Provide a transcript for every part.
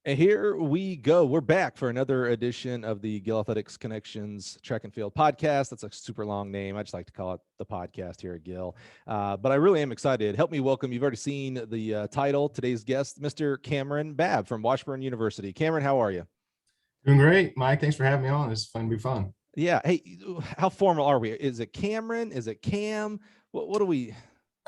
And here we go. We're back for another edition of the Gill Athletics Connections Track and Field podcast. That's a super long name. I just like to call it the podcast here at Gill. But I really am excited. Help me welcome. You've already seen the title. Today's guest, Mr. Cameron Babb from Washburn University. Cameron, how are you? Doing great, Mike. Thanks for having me on. It's fun to be fun. Yeah. Hey, how formal are we? Is it Cameron? Is it Cam? What do we?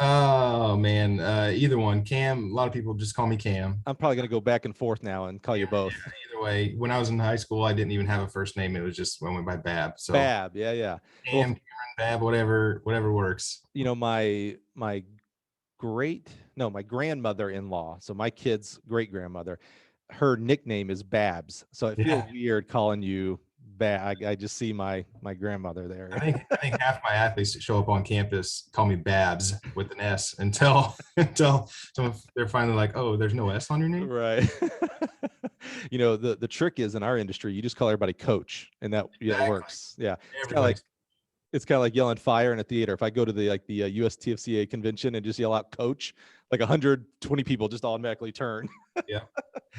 Oh man, either one. Cam. A lot of people just call me Cam. I'm probably going to go back and forth now and call you both. Either way, when I was in high school, I didn't even have a first name. It was just I went by Babb. So Babb. Yeah, yeah. Cam, Well, Cameron, Babb, whatever works. My my grandmother-in-law, so my kid's great-grandmother, her nickname is Babs. So I feel weird calling you Bab. I just see my grandmother there. I think half my athletes that show up on campus call me Babs with an S until they're finally like, oh, there's no S on your name. Right. The trick is in our industry, you just call everybody coach, and that works. Yeah. It's kind of like yelling fire in a theater. If I go to the USTFCA convention and just yell out coach, like 120 people just automatically turn. Yeah.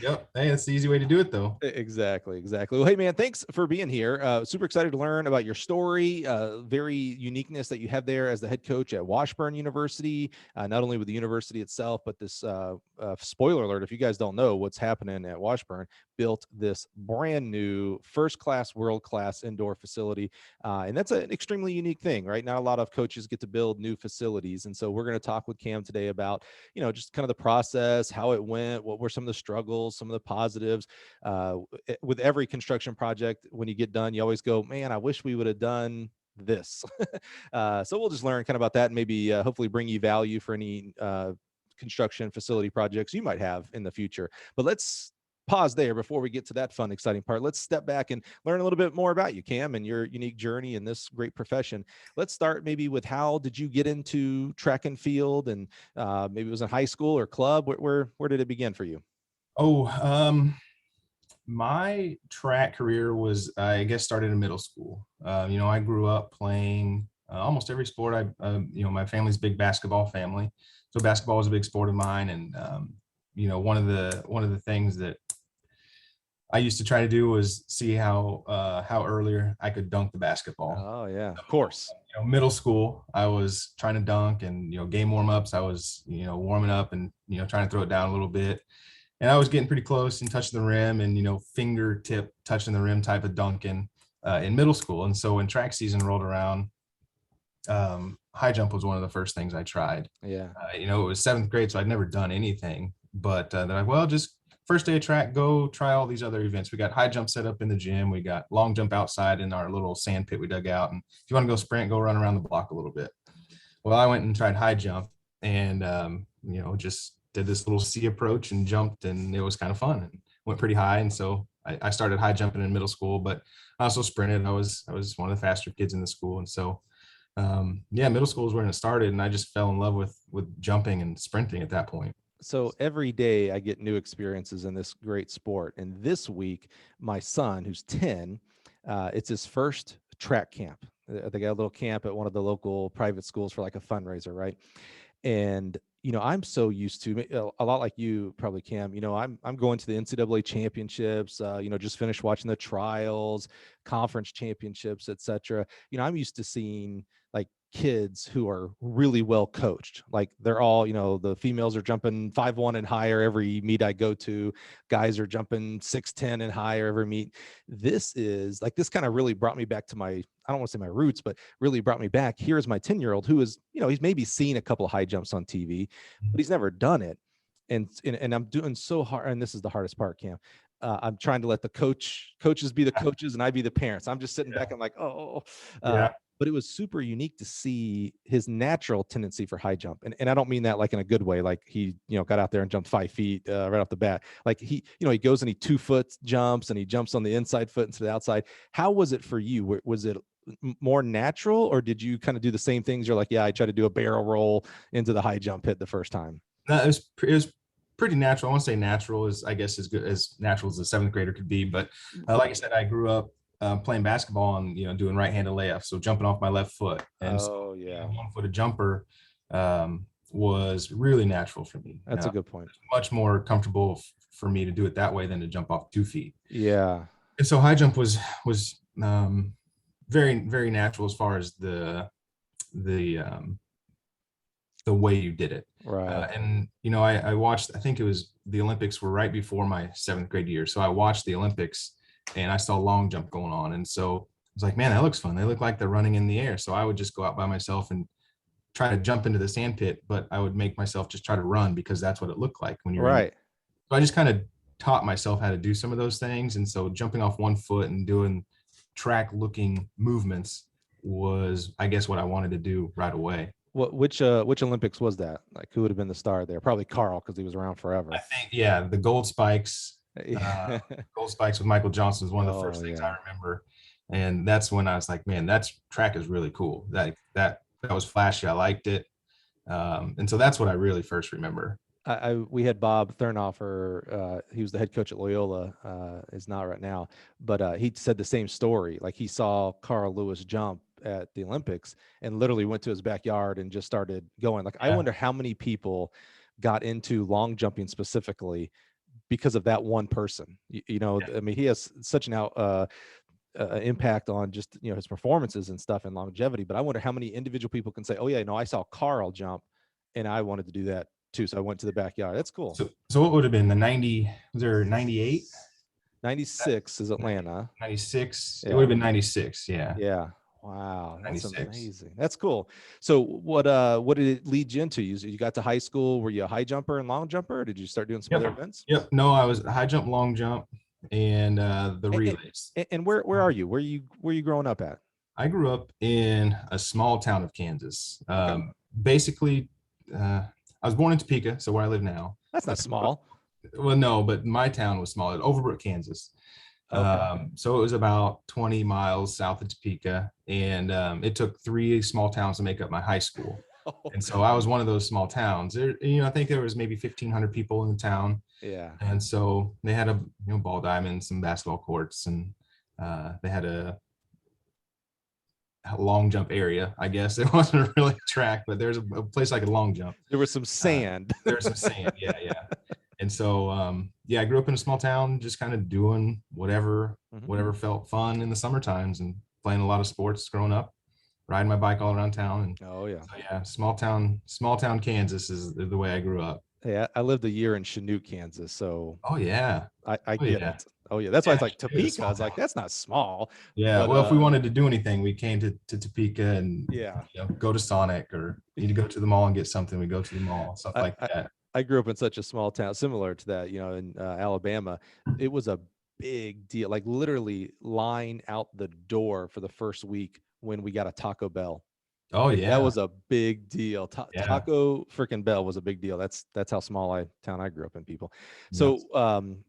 Yep. Hey, that's the easy way to do it though. Exactly. Well, hey man, thanks for being here. Super excited to learn about your story, very uniqueness that you have there as the head coach at Washburn University, not only with the university itself, but this spoiler alert, if you guys don't know what's happening at Washburn, built this brand new first-class, world-class indoor facility. And that's an extremely unique thing, right? Not a lot of coaches get to build new facilities. And so we're going to talk with Cam today about, just kind of the process, how it went, what were some of the struggles, some of the positives. With every construction project, when you get done, you always go, man, I wish we would have done this. So we'll just learn kind of about that and maybe hopefully bring you value for any construction facility projects you might have in the future. But let's pause there before we get to that fun, exciting part. Let's step back and learn a little bit more about you, Cam, and your unique journey in this great profession. Let's start maybe with how did you get into track and field, and maybe it was in high school or club. Where did it begin for you? Oh, my track career was, I guess, started in middle school. I grew up playing almost every sport. My family's a big basketball family, so basketball was a big sport of mine. And one of the things that I used to try to do was see how earlier I could dunk the basketball. Oh yeah, of course. Middle school, I was trying to dunk, and game warm-ups, I was warming up and trying to throw it down a little bit. And I was getting pretty close and touching the rim and, fingertip touching the rim type of dunking in middle school. And so when track season rolled around, high jump was one of the first things I tried. Yeah. It was seventh grade, so I'd never done anything. But they're like, well, just first day of track, go try all these other events. We got high jump set up in the gym. We got long jump outside in our little sand pit we dug out. And if you want to go sprint, go run around the block a little bit. Well, I went and tried high jump and, just did this little C approach and jumped, and it was kind of fun and went pretty high. And so I started high jumping in middle school, but I also sprinted. I was one of the faster kids in the school. And so, middle school is when it started, and I just fell in love with jumping and sprinting at that point. So every day I get new experiences in this great sport. And this week, my son, who's 10, it's his first track camp. They got a little camp at one of the local private schools for like a fundraiser, right? And I'm so used to a lot like you probably, Cam. I'm going to the NCAA championships. Just finished watching the trials, conference championships, etc. I'm used to seeing like kids who are really well coached. Like they're all, the females are jumping 5'1" and higher every meet I go to. Guys are jumping 6'10" and higher every meet. This kind of really brought me back to I don't want to say my roots, but really brought me back. Here's my 10-year-old who is, he's maybe seen a couple of high jumps on TV, but he's never done it. And I'm doing so hard. And this is the hardest part, Cam. I'm trying to let the coaches be the coaches and I be the parents. I'm just sitting back. I'm like, but it was super unique to see his natural tendency for high jump. And I don't mean that like in a good way. Like he, got out there and jumped 5 feet right off the bat. Like he goes and he 2-foot jumps and he jumps on the inside foot instead of the outside. How was it for you? Was it more natural, or did you kind of do the same things? You're like, yeah, I tried to do a barrel roll into the high jump pit the first time. No, it was pretty natural. I want to say natural is, I guess, as good as natural as a seventh grader could be. But like I said, I grew up playing basketball and doing right-handed layups, so jumping off my left foot. And 1-footed jumper, was really natural for me. That's a good point. Much more comfortable for me to do it that way than to jump off 2 feet. Yeah. And so high jump was very, very natural as far as the way you did it. Right. And, I watched, I think it was the Olympics were right before my 7th grade year. So I watched the Olympics and I saw long jump going on. And so I was like, man, that looks fun. They look like they're running in the air. So I would just go out by myself and try to jump into the sand pit, but I would make myself just try to run because that's what it looked like when you're right. So I just kind of taught myself how to do some of those things. And so jumping off one foot and doing track looking movements was, I guess, what I wanted to do right away. Which Olympics was that? Like, who would have been the star there? Probably Carl, because he was around forever. I think, yeah, the gold spikes. Gold spikes with Michael Johnson is one of the first things I remember. And that's when I was like, man, track is really cool. That was flashy. I liked it. And so that's what I really first remember. We had Bob Thurnhofer. He was the head coach at Loyola. Is not right now, but he said the same story. Like, he saw Carl Lewis jump at the Olympics and literally went to his backyard and just started going. Like, I wonder how many people got into long jumping specifically because of that one person. I mean, he has such an impact on just, his performances and stuff and longevity. But I wonder how many individual people can say, oh yeah, I saw Carl jump and I wanted to do that too. So I went to the backyard. That's cool. So what would have been the 90, was there 98? 96 is Atlanta. 96. It would have been 96. Yeah. Yeah. Wow. That's 96. amazing. That's cool. So what did it lead you into? You got to high school. Were you a high jumper and long jumper? Or did you start doing some other events? Yep. No, I was high jump, long jump, and the relays. And where are you? Where you growing up at? I grew up in a small town of Kansas. Basically, I was born in Topeka, so where I live now. That's not small. Well, no, but my town was small. Overbrook, Kansas. Okay. So it was about 20 miles south of Topeka, and it took 3 small towns to make up my high school. And so I was one of those small towns. There, I think there was maybe 1,500 people in the town. Yeah. And so they had a ball diamond, some basketball courts, and they had a long jump area. I guess it wasn't really a track, but there's a place like a long jump. There was some sand. There was some sand. Yeah. And so, I grew up in a small town, just kind of doing whatever felt fun in the summer times and playing a lot of sports growing up, riding my bike all around town. And small town Kansas is the way I grew up. Yeah, I lived a year in Chinook, Kansas. So I get it. Oh yeah, that's why it's like Topeka. I was like, that's not small. Yeah, but, well, if we wanted to do anything, we came to Topeka and go to Sonic, or need to go to the mall and get something. We go to the mall, stuff like that. I grew up in such a small town, similar to that, in Alabama. It was a big deal, like literally line out the door for the first week when we got a Taco Bell. Oh yeah, that was a big deal. Taco freaking Bell was a big deal. That's how small town I grew up in, people. So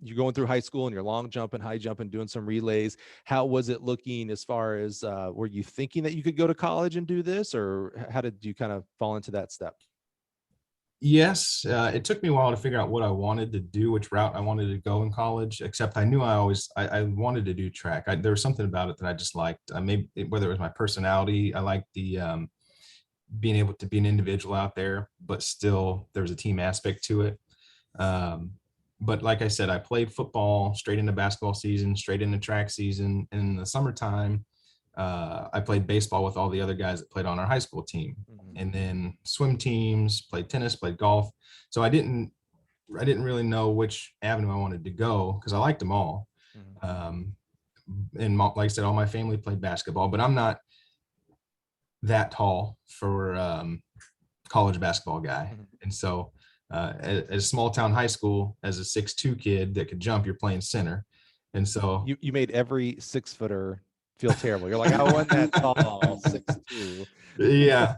you're going through high school and you're long jumping, high jumping, doing some relays. How was it looking as far as were you thinking that you could go to college and do this, or how did you kind of fall into that step? Yes, it took me a while to figure out what I wanted to do, which route I wanted to go in college, except I knew I wanted to do track. There was something about it that I just liked. Maybe whether it was my personality, I liked the being able to be an individual out there, but still there was a team aspect to it. But like I said, I played football straight into basketball season, straight into track season. And in the summertime, I played baseball with all the other guys that played on our high school team, and then swim teams, played tennis, played golf. So I didn't really know which avenue I wanted to go because I liked them all. And like I said, all my family played basketball, but I'm not that tall for college basketball guy. And so at a small town high school, as a 6'2" kid that could jump, you're playing center. And so you made every 6-footer feel terrible. You're like, I wasn't that tall, 6'2". Yeah.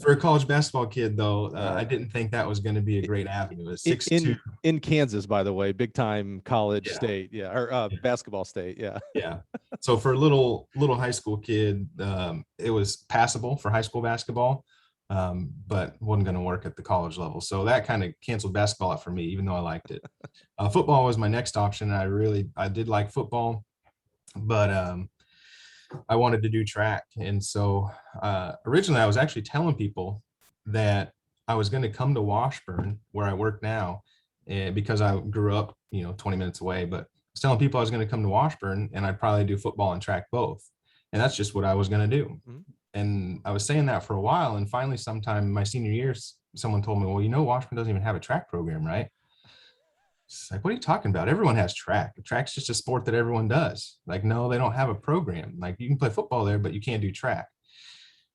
For a college basketball kid, though, I didn't think that was going to be a great avenue. 6'2". In Kansas, by the way, big time college state. Yeah. Or basketball state. Yeah. Yeah. So for a little high school kid, it was passable for high school basketball, but wasn't going to work at the college level. So that kind of canceled basketball out for me, even though I liked it. Football was my next option. I did like football, but I wanted to do track. And so originally I was actually telling people that I was going to come to Washburn where I work now, because I grew up, 20 minutes away, but I was telling people I was going to come to Washburn and I'd probably do football and track both. And that's just what I was going to do. Mhm. And I was saying that for a while. And finally, sometime my senior year, someone told me, well, Washburn doesn't even have a track program, right? It's like, what are you talking about? Everyone has track. Track's just a sport that everyone does. Like, no, they don't have a program. Like, you can play football there, but you can't do track.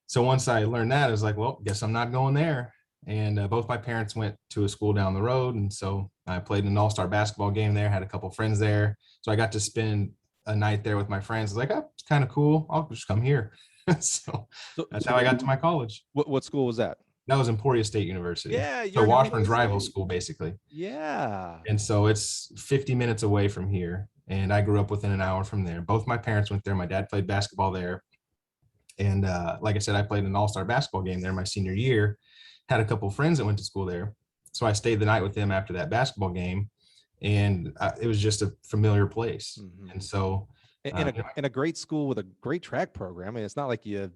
So once I learned that, I was like, well, guess I'm not going there. And both my parents went to a school down the road. And so I played an all-star basketball game there, had a couple friends there. So I got to spend a night there with my friends. I was like, oh, it's kind of cool. I'll just come here. So that's how I got to my college. What school was that? That was Emporia State University. Yeah, So Washburn's rival school, basically. Yeah. And so it's 50 minutes away from here. And I grew up within an hour from there. Both my parents went there. My dad played basketball there. And like I said, I played an all-star basketball game there my senior year. Had a couple of friends that went to school there. So I stayed the night with them after that basketball game. And it was just a familiar place. Mhm. And so in a great school with a great track program. I mean, it's not like you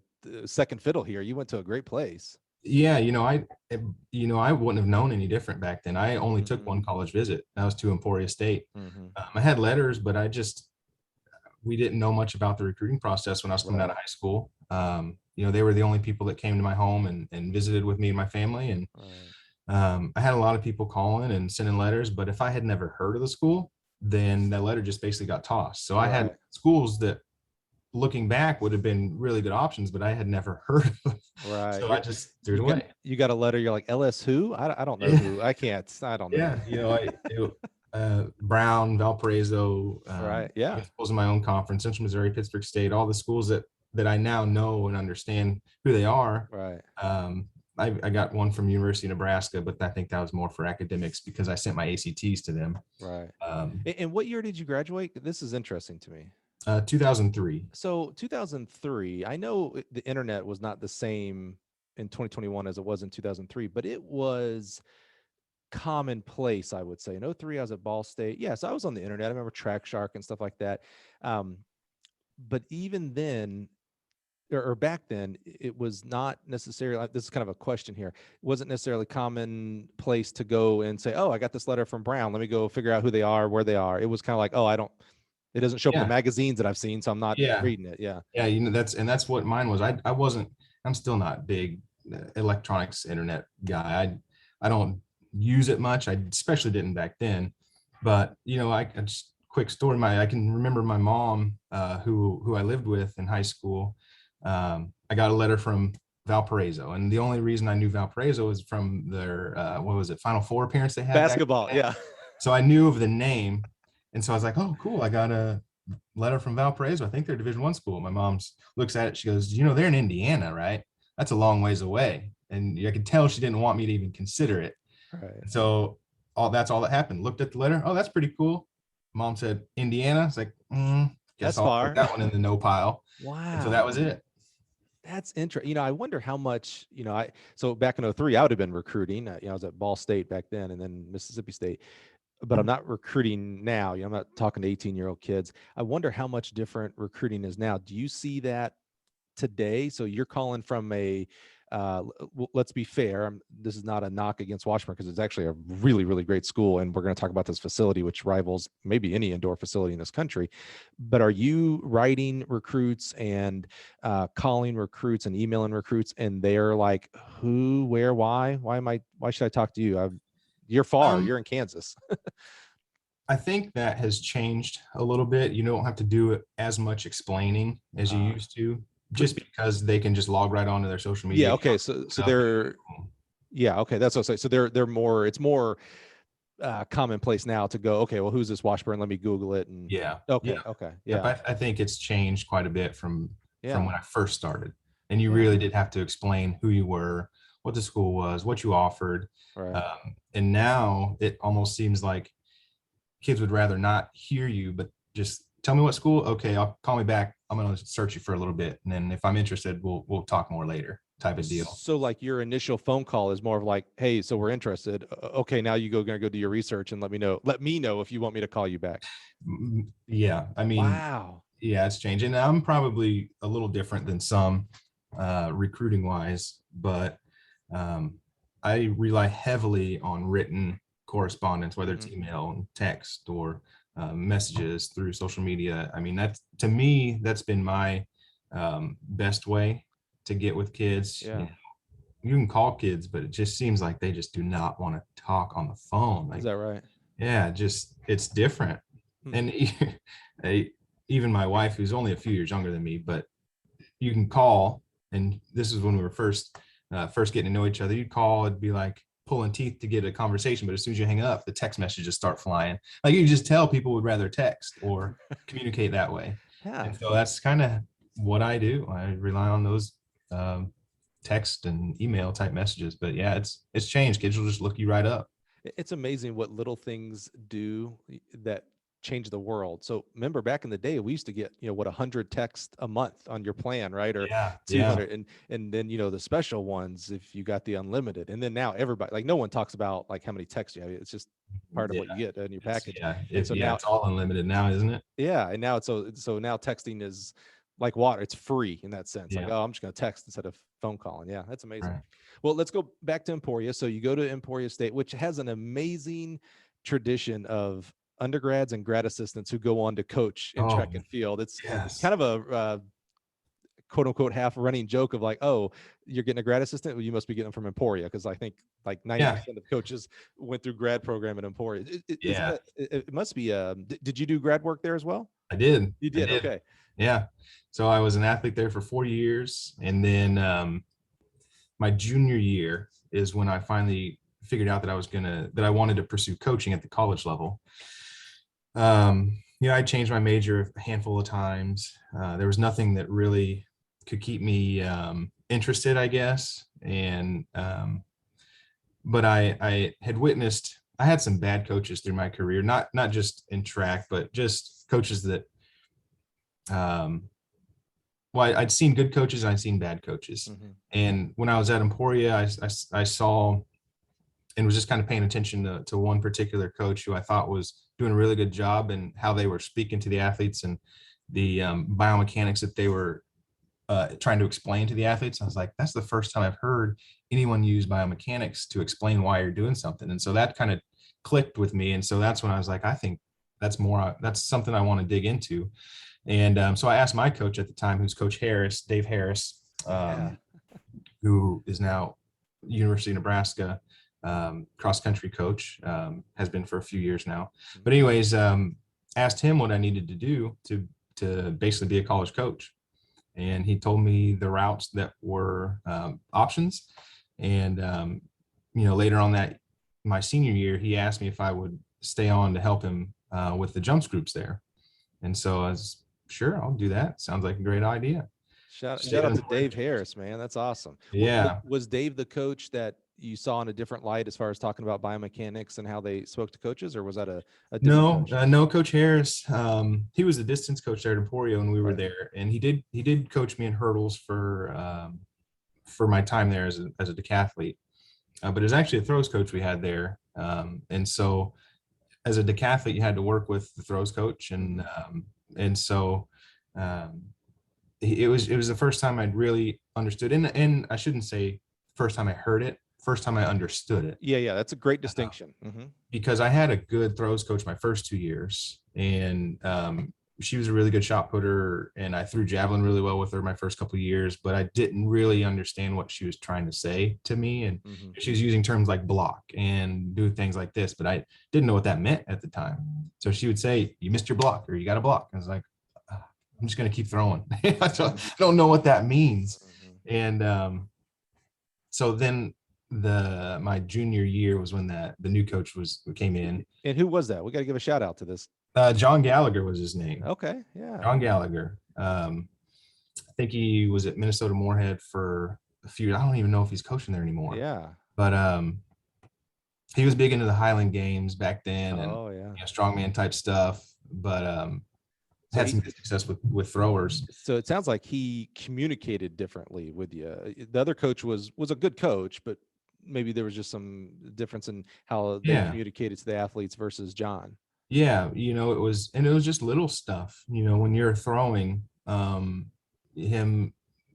second fiddle here. You went to a great place. Yeah, I wouldn't have known any different back then. I only took one college visit. That was to Emporia State. I had letters, but we didn't know much about the recruiting process when I was coming out of high school. They were the only people that came to my home and visited with me and my family. And I had a lot of people calling and sending letters, but if I had never heard of the school, then that letter just basically got tossed. So I had schools that, looking back, would have been really good options, but I had never heard of them. Right. So I just threw it away. You got a letter. You're like, LS who? I don't know who. I don't know. Yeah. Brown, Valparaiso. Right. Yeah. Schools in my own conference, Central Missouri, Pittsburgh State, all the schools that I now know and understand who they are. Right. I got one from University of Nebraska, but I think that was more for academics because I sent my ACTs to them. Right. And what year did you graduate? This is interesting to me. 2003. So 2003, I know the internet was not the same in 2021 as it was in 2003, but it was commonplace, I would say. In 03, I was at Ball State. Yes, I was on the internet. I remember Track Shark and stuff like that. But even then, or back then, it was not necessarily, this is kind of a question here. It wasn't necessarily commonplace to go and say, oh, I got this letter from Brown. Let me go figure out who they are, where they are. It was kind of like, oh, it doesn't show up in the magazines that I've seen, so I'm not reading it. Yeah. Yeah. That's what mine was. I'm still not big electronics internet guy. I don't use it much. I especially didn't back then, but I just quick story. I can remember my mom, who I lived with in high school. I got a letter from Valparaiso, and the only reason I knew Valparaiso was from their Final Four appearance they had. Basketball, yeah. So I knew of the name, and so I was like, "Oh, cool! I got a letter from Valparaiso. I think they're Division I school." My mom looks at it. She goes, "They're in Indiana, right? That's a long ways away." And I could tell she didn't want me to even consider it. Right. So that's all that happened. Looked at the letter. Oh, that's pretty cool. Mom said Indiana. It's like, guess I'll put that one in the no pile. Wow. And so that was it. That's interesting. I wonder how much, so back in 03, I would have been recruiting. I was at Ball State back then and then Mississippi State, but I'm not recruiting now. I'm not talking to 18-year-old kids. I wonder how much different recruiting is now. Do you see that today? So you're calling from let's be fair. This is not a knock against Washburn because it's actually a really, really great school. And we're going to talk about this facility, which rivals maybe any indoor facility in this country. But are you writing recruits and calling recruits and emailing recruits and they're like, who, where, why should I talk to you? You're far, you're in Kansas. I think that has changed a little bit. You don't have to do as much explaining as you used to. Just because they can just log right onto their social media. Yeah. Okay. So they're, yeah. Okay. That's what I say. So they're more, it's more commonplace now to go, okay, well, who's this Washburn? Let me Google it. And yeah. Okay. Yeah. Okay. Yeah. I think it's changed quite a bit from when I first started, and you really did have to explain who you were, what the school was, what you offered. Right. And now it almost seems like kids would rather not hear you, but just tell me what school. Okay, I'll call me back. I'm going to search you for a little bit. And then if I'm interested, we'll talk more later type of deal. So like your initial phone call is more of like, hey, so we're interested. Okay, now you going to go do your research and let me know if you want me to call you back. Yeah. I mean, wow. Yeah, it's changing. I'm probably a little different than some recruiting wise, but I rely heavily on written correspondence, whether it's Mhm. email and text or messages through social media. I mean, that's, to me, that's been my best way to get with kids. Yeah. You can call kids, but it just seems like they just do not want to talk on the phone. Is Like, that right? yeah, just it's different. Hmm. And I- even my wife, who's only a few years younger than me, but you can call, and this is when we were first getting to know each other. You'd call, it'd be like pulling teeth to get a conversation, but as soon as you hang up, the text messages start flying. Like, you just tell people would rather text or communicate that way. Yeah. And so that's kind of what I do. I rely on those um, text and email type messages. But yeah, it's changed. Kids will just look you right up. It's amazing what little things do that change the world. So remember back in the day, we used to get, what, 100 texts a month on your plan, right? Or Yeah, yeah, 200. And then, the special ones, if you got the unlimited. And then now everybody, like, no one talks about like how many texts you have. It's just part of yeah. what you get in your package. And so Yeah, now, it's all unlimited now, isn't it? yeah. And now so now texting is like water. It's free in that sense. Like, Yeah. oh, I'm just going to text instead of phone calling. Yeah. That's amazing. Right. Well, let's go back to Emporia. So you go to Emporia State, which has an amazing tradition of undergrads and grad assistants who go on to coach in Oh, track and field. It's yes. kind of a quote unquote half running joke of like, oh, you're getting a grad assistant, well, you must be getting them from Emporia, because I think like Yeah. 90% of coaches went through grad program at Emporia. Is Yeah. that it must be? Did you do grad work there as well? I did. You I did. did. Okay. Yeah. So I was an athlete there for 4 years. And then my junior year is when I finally figured out that that I wanted to pursue coaching at the college level. I changed my major a handful of times. There was nothing that really could keep me interested, I guess. But I had witnessed, I had some bad coaches through my career, not just in track, but just coaches that, um, I'd seen good coaches and I'd seen bad coaches. Hmm. And when I was at Emporia, I saw and was just kind of paying attention to one particular coach who I thought was doing a really good job and how they were speaking to the athletes and the biomechanics that they were trying to explain to the athletes. I was like, that's the first time I've heard anyone use biomechanics to explain why you're doing something. And so that kind of clicked with me. And so that's when I was like, I think that's something I want to dig into. And so I asked my coach at the time, who's Coach Harris, Dave Harris, Yeah. who is now University of Nebraska cross country coach, has been for a few years now. But anyways, asked him what I needed to do to basically be a college coach, and he told me the routes that were options. And later on that my senior year, he asked me if I would stay on to help him with the jumps groups there. And so I was, sure, I'll do that. Sounds like a great idea. Shout Stayed out on to board. Dave Harris, man. That's awesome. Yeah. Was Dave the coach that you saw in a different light as far as talking about biomechanics and how they spoke to coaches, or was that a different No, coach? no, Coach Harris. He was the distance coach there at Emporia when we were Right. there, and he did coach me in hurdles for my time there as a decathlete. But it was actually a throws coach we had there, and so as a decathlete, you had to work with the throws coach, and so um, it was the first time I'd really understood, and I shouldn't say first time I heard it, first time I understood it, Yeah, that's a great distinction. Hmm. because I had a good throws coach my first 2 years, and she was a really good shot putter, and I threw javelin really well with her my first couple of years, but I didn't really understand what she was trying to say to me. And Hmm. she was using terms like block and do things like this, but I didn't know what that meant at the time. So she would say, you missed your block, or you got a block. I was like, I'm just going to keep throwing. I don't know what that means. Hmm. And so then my junior year was when the new coach came in. And who was that? We got to give a shout out to this. John Gallagher was his name. Okay, yeah. John Gallagher. I think he was at Minnesota Moorhead for a few. I don't even know if he's coaching there anymore. Yeah. But he was big into the Highland Games back then, and Oh yeah. strongman type stuff. But So had some good success with throwers. So it sounds like he communicated differently with you. The other coach was a good coach, but maybe there was just some difference in how they Yeah. communicated to the athletes versus John. Yeah, it was just little stuff, when you're throwing, him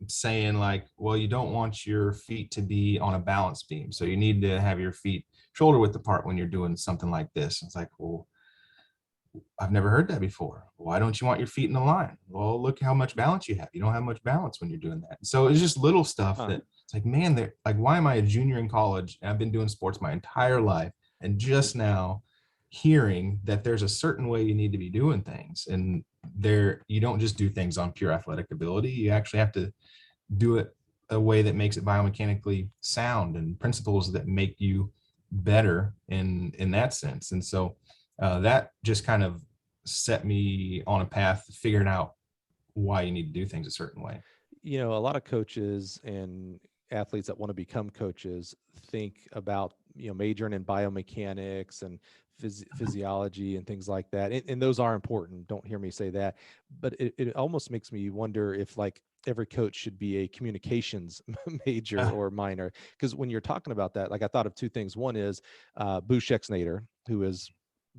saying like, well, you don't want your feet to be on a balance beam, so you need to have your feet shoulder width apart when you're doing something like this. It's like, well, I've never heard that before. Why don't you want your feet in a line? Well, look how much balance you have. You don't have much balance when you're doing that. So it's just little stuff that it's like, man, they're like, why am I a junior in college? And I've been doing sports my entire life. And just now hearing that there's a certain way you need to be doing things. And you don't just do things on pure athletic ability. You actually have to do it a way that makes it biomechanically sound and principles that make you better in that sense. And so that just kind of set me on a path figuring out why you need to do things a certain way. You know, a lot of coaches and athletes that want to become coaches think about, you know, majoring in biomechanics and physiology and things like that. And those are important. Don't hear me say that. But it almost makes me wonder if like every coach should be a communications major or minor. Because when you're talking about that, like I thought of two things. One is Bushek Nader, who is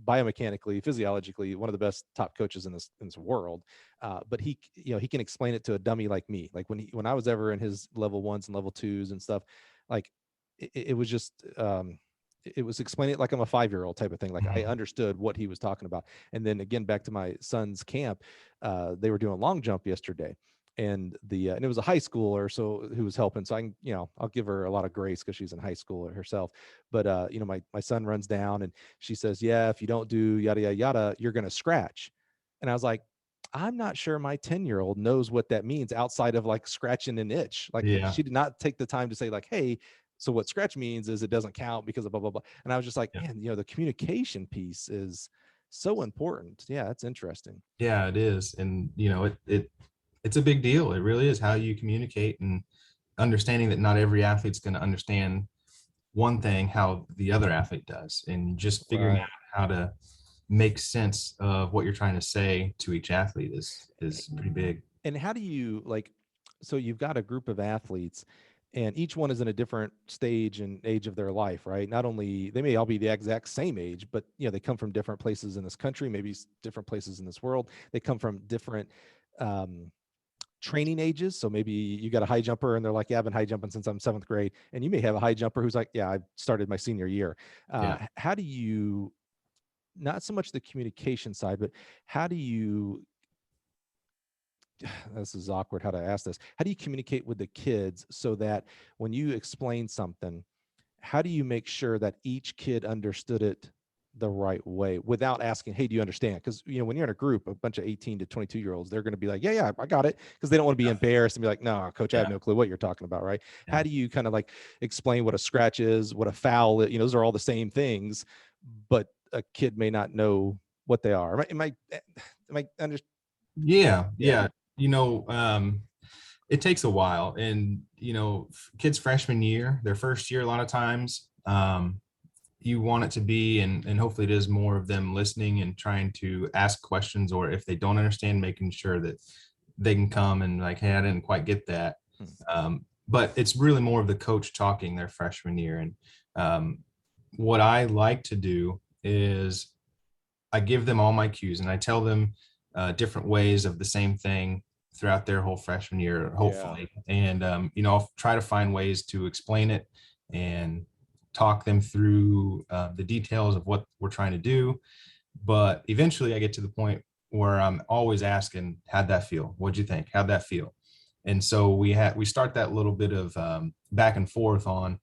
biomechanically, physiologically, one of the best top coaches in this world. But he, you know, he can explain it to a dummy like me. Like when I was ever in his level 1s and level 2s and stuff, like it was just, it was explaining it like I'm a 5-year-old type of thing. Like I understood what he was talking about. And then again, back to my son's camp, they were doing long jump yesterday. And and it was a high schooler so who was helping. So I can, you know, I'll give her a lot of grace because she's in high school herself. But you know, my son runs down and she says, yeah, if you don't do yada yada yada, you're gonna scratch. And I was like, I'm not sure my 10-year-old knows what that means outside of like scratching an itch. Like Yeah. she did not take the time to say like, hey, so what scratch means is it doesn't count because of blah blah blah. And I was just like, Yeah. man, you know, the communication piece is so important. Yeah, that's interesting. Yeah, it is. And you know, it's a big deal. It really is how you communicate, and understanding that not every athlete's going to understand one thing how the other athlete does, and just figuring out how to make sense of what you're trying to say to each athlete is pretty big. And how do you like, so you've got a group of athletes and each one is in a different stage and age of their life, right? Not only they may all be the exact same age, but you know, they come from different places in this country, maybe different places in this world. They come from different training ages. So maybe you got a high jumper and they're like, yeah, I've been high jumping since I'm 7th grade. And you may have a high jumper who's like, yeah, I started my senior year. How do you, not so much the communication side, but how do you, this is awkward how to ask this, how do you communicate with the kids so that when you explain something, how do you make sure that each kid understood it the right way without asking, hey, do you understand? Because you know, when you're in a group, a bunch of 18 to 22-year-olds, they're going to be like, yeah, I got it, because they don't want to be embarrassed and be like, no, coach, I have no clue what you're talking about, right? How do you kind of like explain what a scratch is, what a foul is? You know, those are all the same things, but a kid may not know what they are. Am I Yeah. You know, it takes a while. And you know, kids freshman year, their first year, a lot of times you want it to be, and hopefully it is, more of them listening and trying to ask questions, or if they don't understand, making sure that they can come and like, hey, I didn't quite get that. But it's really more of the coach talking their freshman year. And what I like to do is I give them all my cues and I tell them different ways of the same thing throughout their whole freshman year, hopefully. And, you know, I'll try to find ways to explain it and talk them through the details of what we're trying to do. But eventually I get to the point where I'm always asking, how'd that feel? What'd you think? How'd that feel? And so we start that little bit of back and forth on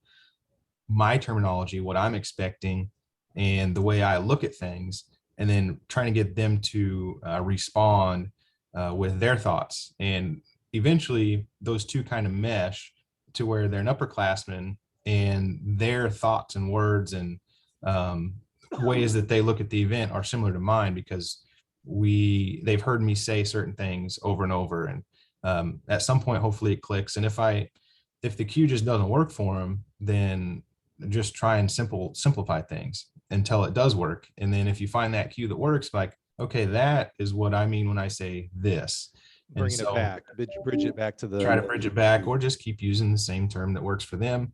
my terminology, what I'm expecting, and the way I look at things, and then trying to get them to respond with their thoughts. And eventually those two kind of mesh to where they're an upperclassman, and their thoughts and words and ways that they look at the event are similar to mine, because they've heard me say certain things over and over. And at some point, hopefully it clicks. And if the cue just doesn't work for them, then just try and simplify things until it does work. And then if you find that cue that works, like, okay, that is what I mean when I say this. Bringing it back, bridge it back to the, try to bridge it back, or just keep using the same term that works for them.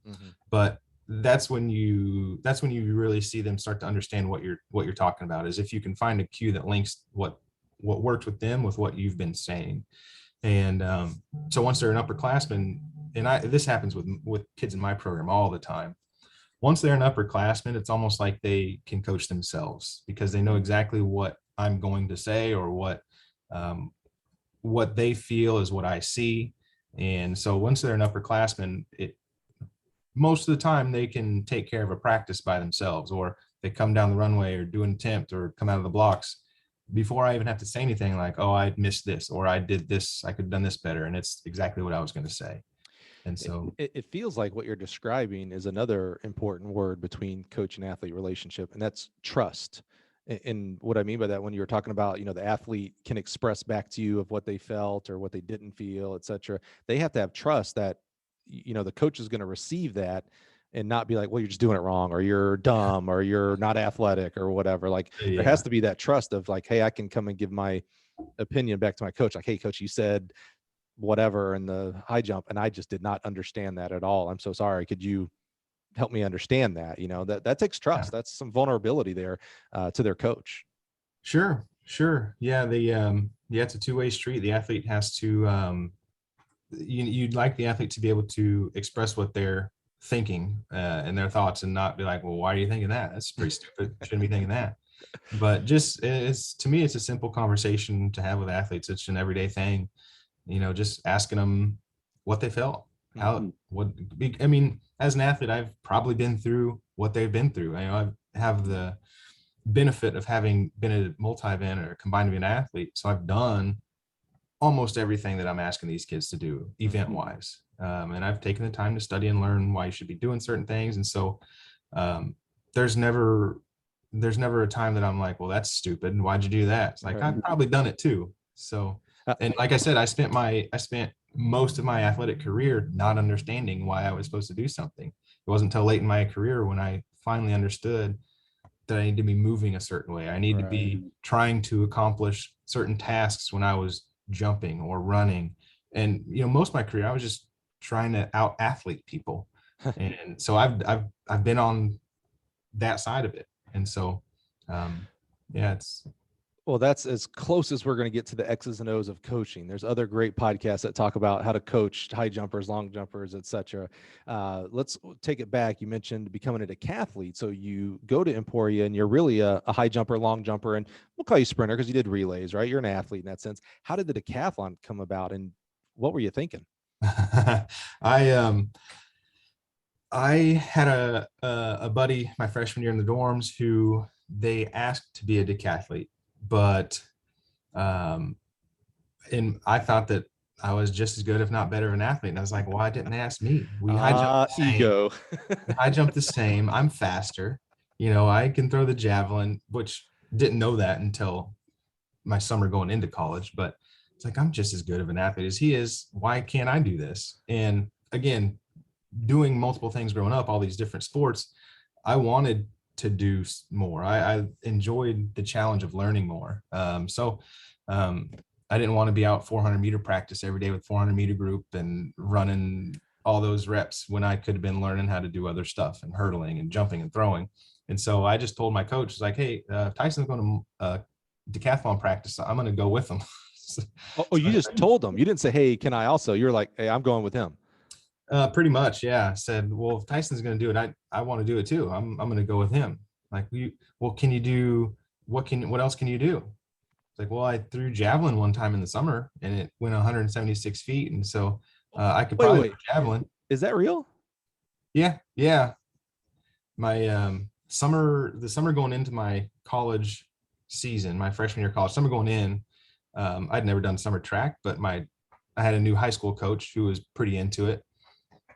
But that's when you really see them start to understand what you're talking about, is if you can find a cue that links what worked with them with what you've been saying. And so once they're an upperclassman, and this happens with kids in my program all the time. Once they're an upperclassman, it's almost like they can coach themselves because they know exactly what I'm going to say, or what they feel is what I see. And so once they're an upperclassman, most of the time they can take care of a practice by themselves, or they come down the runway or do an attempt or come out of the blocks before I even have to say anything, like, oh, I missed this, or I did this, I could have done this better. And it's exactly what I was going to say. And so it feels like what you're describing is another important word between coach and athlete relationship, and that's trust. And what I mean by that, when you were talking about, the athlete can express back to you of what they felt or what they didn't feel, et cetera, they have to have trust that, the coach is going to receive that and not be like, well, you're just doing it wrong, or you're dumb, or you're not athletic, or whatever. Like, there has to be that trust of like, hey, I can come and give my opinion back to my coach. Like, hey, coach, you said whatever in the high jump, and I just did not understand that at all. I'm so sorry. Could you help me understand that? That takes trust. That's some vulnerability there to their coach. Sure. Yeah. It's a two-way street. The athlete has to, you'd like the athlete to be able to express what they're thinking and their thoughts, and not be like, well, why are you thinking that? That's pretty stupid. Shouldn't be thinking that. But just, to me, it's a simple conversation to have with athletes. It's an everyday thing, just asking them what they felt, as an athlete, I've probably been through what they've been through. I have the benefit of having been a multi-event or combined event athlete. So I've done almost everything that I'm asking these kids to do event wise. And I've taken the time to study and learn why you should be doing certain things. And so there's never a time that I'm like, well, that's stupid, and why'd you do that? It's like, I've probably done it too. So, and like I said, I spent most of my athletic career not understanding why I was supposed to do something. It wasn't until late in my career when I finally understood that I need to be moving a certain way. I need to be trying to accomplish certain tasks when I was jumping or running. And, most of my career, I was just trying to out athlete people. And so I've been on that side of it. And so, well, that's as close as we're going to get to the X's and O's of coaching. There's other great podcasts that talk about how to coach high jumpers, long jumpers, et cetera. Let's take it back. You mentioned becoming a decathlete. So you go to Emporia and you're really a high jumper, long jumper, and we'll call you sprinter because you did relays, right? You're an athlete in that sense. How did the decathlon come about, and what were you thinking? I had a buddy my freshman year in the dorms who they asked to be a decathlete, but and I thought that I was just as good, if not better, of an athlete. And I was like, why didn't they ask me? High jump the same. Ego. I jump the same. I'm faster. I can throw the javelin, which didn't know that until my summer going into college. But it's like, I'm just as good of an athlete as he is. Why can't I do this? And again, doing multiple things growing up, all these different sports, I wanted to do more. I enjoyed the challenge of learning more. I didn't want to be out 400-meter practice every day with 400-meter group and running all those reps when I could have been learning how to do other stuff and hurdling and jumping and throwing. And so I just told my coach, it's like, hey, Tyson's going to decathlon practice. I'm going to go with him. You just told him. You didn't say, hey, can I also? You're like, hey, I'm going with him. Pretty much, yeah. I said, well, if Tyson's going to do it, I want to do it too. I'm going to go with him. Like, can you do, what else can you do? It's like, well, I threw javelin one time in the summer and it went 176 feet. And so I could probably throw javelin. Is that real? Yeah. My the summer going into my college season, my freshman year of college, summer going in, I'd never done summer track, but I had a new high school coach who was pretty into it.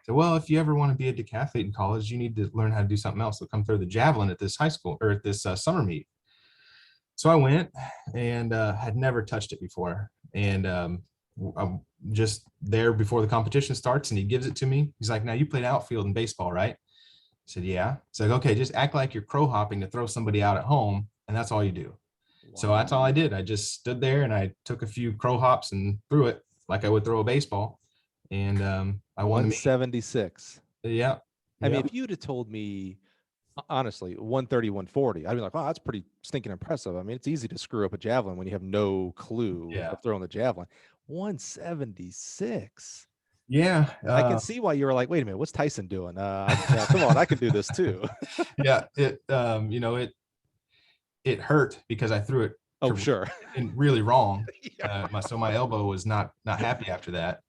So, well, if you ever want to be a decathlete in college, you need to learn how to do something else. So come throw the javelin at this high school or at this summer meet. So I went and had never touched it before. And I'm just there before the competition starts and he gives it to me. He's like, now you played outfield in baseball, right? I said, yeah. It's like, okay, just act like you're crow hopping to throw somebody out at home. And that's all you do. Wow. So that's all I did. I just stood there and I took a few crow hops and threw it like I would throw a baseball. And I won 176. Yeah. I mean, if you'd have told me, honestly, 130, 140, I'd be like, wow, that's pretty stinking impressive. I mean, it's easy to screw up a javelin when you have no clue of throwing the javelin. 176. Yeah. I can see why you were like, wait a minute, what's Tyson doing? Come on, I can do this too. Yeah. It hurt because I threw it Oh, sure. really wrong. Yeah. My elbow was not happy after that.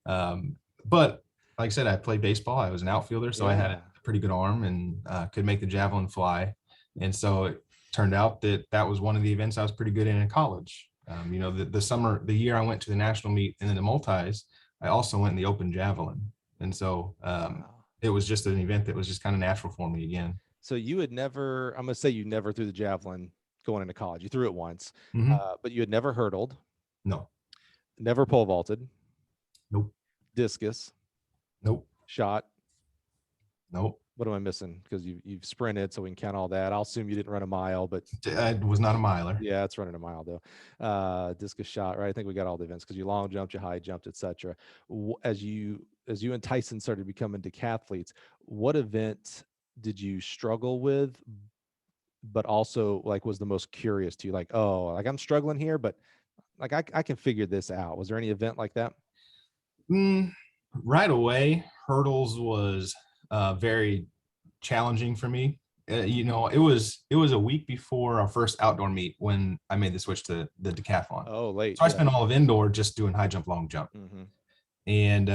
But like I said, I played baseball. I was an outfielder, so I had a Yeah. pretty good arm and could make the javelin fly. And so it turned out that was one of the events I was pretty good in college. The year I went to the national meet and then the multis, I also went in the open javelin. And so Wow. it was just an event that was just kind of natural for me again. So you had never, I'm going to say you never threw the javelin going into college. You threw it once, Mhm. but you had never hurdled, No, never pole vaulted, nope, discus, nope, shot. nope. What am I missing? Because you've sprinted, so we can count all that. I'll assume you didn't run a mile, but I was not a miler. yeah, it's running a mile though. Discus shot, right? I think we got all the events because you long jumped, you high jumped, etc. As you and Tyson started becoming decathletes, what event did you struggle with, but also like was the most curious to you? Like, oh, like I'm struggling here, but like I can figure this out. Was there any event like that? Mm, right away, hurdles was very challenging for me. It was a week before our first outdoor meet when I made the switch to the decathlon. Oh, late. So I Yeah. spent all of indoor just doing high jump, long jump. Mm-hmm. And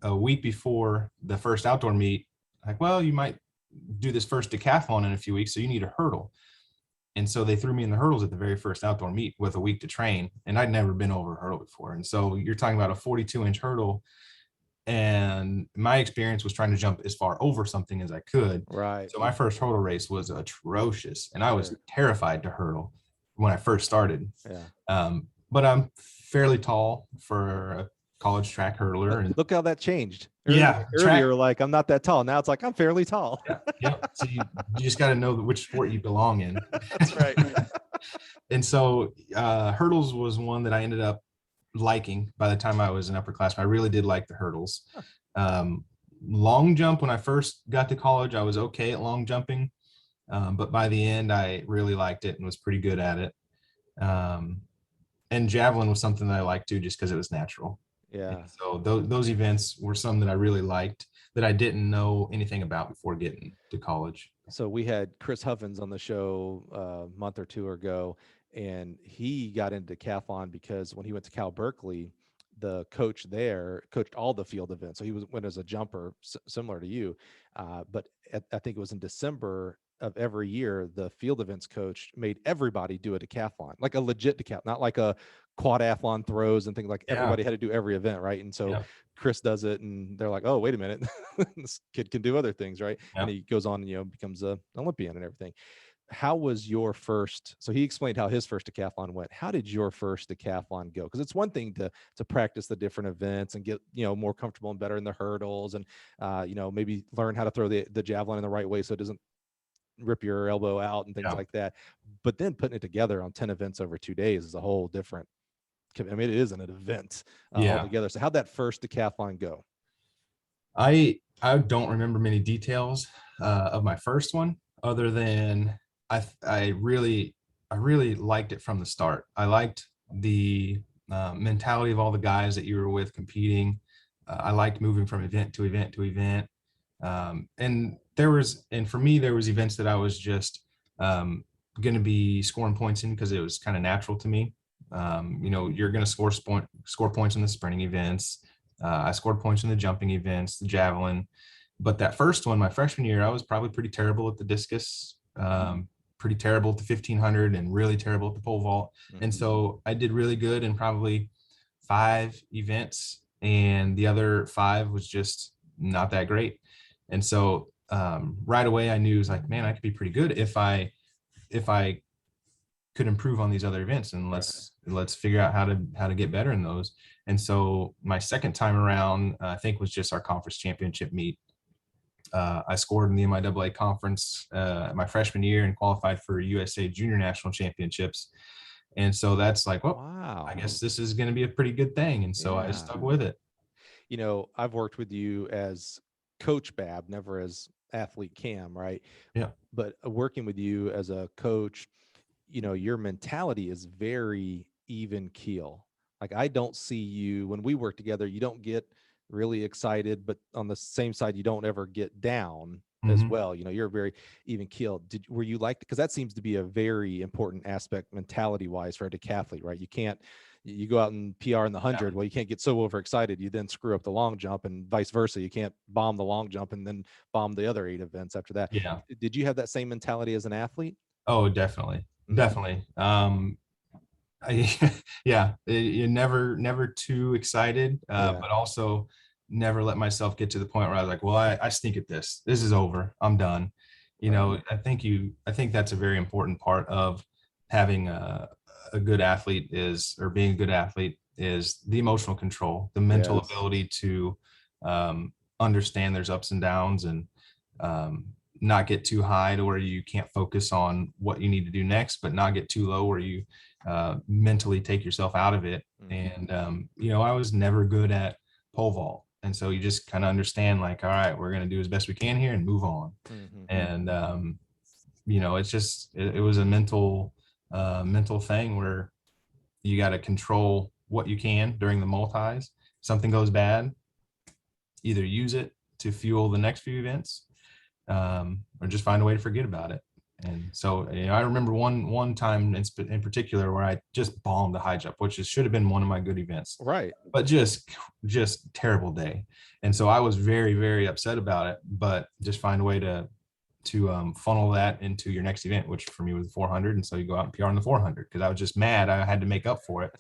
a week before the first outdoor meet, like, well, you might do this first decathlon in a few weeks, so you need a hurdle. And so they threw me in the hurdles at the very first outdoor meet with a week to train. And I'd never been over a hurdle before. And so you're talking about a 42-inch hurdle. And my experience was trying to jump as far over something as I could. Right. So my first hurdle race was atrocious. And I was Sure. terrified to hurdle when I first started. Yeah. But I'm fairly tall for a college track hurdler. And Look how that changed. yeah, Earlier, like I'm not that tall. Now it's like I'm fairly tall. yeah. So you just got to know which sport you belong in. That's right. And so hurdles was one that I ended up liking by the time I was an upperclassman. I really did like the hurdles. Long jump, when I first got to college, I was okay at long jumping. But by the end, I really liked it and was pretty good at it. And javelin was something that I liked too, just because it was natural. Yeah. And so those events were some that I really liked that I didn't know anything about before getting to college. So we had Chris Huffins on the show a month or two ago, and he got into decathlon because when he went to Cal Berkeley, the coach there coached all the field events. So he went as a jumper, similar to you. But I think it was in December of every year, the field events coach made everybody do a decathlon, like a legit decathlon, not like a quadathlon throws and things like Yeah. everybody had to do every event. Right. And so Yeah. Chris does it and they're like, oh, wait a minute. This kid can do other things. Right. Yeah. And he goes on and, becomes an Olympian and everything. How was your first? So he explained how his first decathlon went. How did your first decathlon go? Because it's one thing to practice the different events and get more comfortable and better in the hurdles, and maybe learn how to throw the javelin in the right way so it doesn't rip your elbow out and things like that. But then putting it together on 10 events over 2 days is a whole different. I mean, it isn't an event altogether. So how'd that first decathlon go? I don't remember many details of my first one, other than I really liked it from the start. I liked the mentality of all the guys that you were with competing. I liked moving from event to event to event. And for me, there was events that I was just going to be scoring points in because it was kind of natural to me. You're going to score points in the sprinting events. I scored points in the jumping events, the javelin. But that first one, my freshman year, I was probably pretty terrible at the discus, pretty terrible at the 1500, and really terrible at the pole vault. Mm-hmm. And so I did really good in probably 5 events, and the other 5 was just not that great. And so right away I knew, it was like, man, I could be pretty good if I could improve on these other events, and let's figure out how to get better in those. And so my second time around, I think, was just our conference championship meet. I scored in the MIAA conference my freshman year and qualified for USA Junior National Championships. And so that's like, well, wow, I guess this is going to be a pretty good thing. And so I stuck with it. I've worked with you as Coach Babb, never as athlete Cam, right? Yeah. But working with you as a coach, your mentality is very even keel. Like, I don't see you when we work together, you don't get really excited, but on the same side, you don't ever get down as Mhm. well. You're very even keeled. Were you like, because that seems to be a very important aspect mentality wise for a decathlete, right? You can't, you go out and PR in the Yeah. 100. Well, you can't get so overexcited. You then screw up the long jump, and vice versa. You can't bomb the long jump and then bomb the other 8 events after that. Yeah. Did you have that same mentality as an athlete? Oh, definitely. Mm, Definitely. Yeah, you're never too excited, yeah. but also never let myself get to the point where I was like, well, I stink at this. This is over. I'm done. Right. I think that's a very important part of having a good athlete or being a good athlete is the emotional control, the mental Yes. ability to um, understand there's ups and downs and um, not get too high to where you can't focus on what you need to do next, but not get too low where you mentally take yourself out of it. Mhm. And I was never good at pole vault, and so you just kind of understand, like, all right, we're going to do as best we can here and move on. Mhm. And it's just it was a mental thing where you got to control what you can during the multis. Something goes bad, either use it to fuel the next few events, or just find a way to forget about it. And so, I remember one time in particular where I just bombed the high jump, which should have been one of my good events, Right. but just terrible day. And so I was very, very upset about it. But just find a way to funnel that into your next event, which for me was the 400. And so you go out and PR on the 400 because I was just mad. I had to make up for it.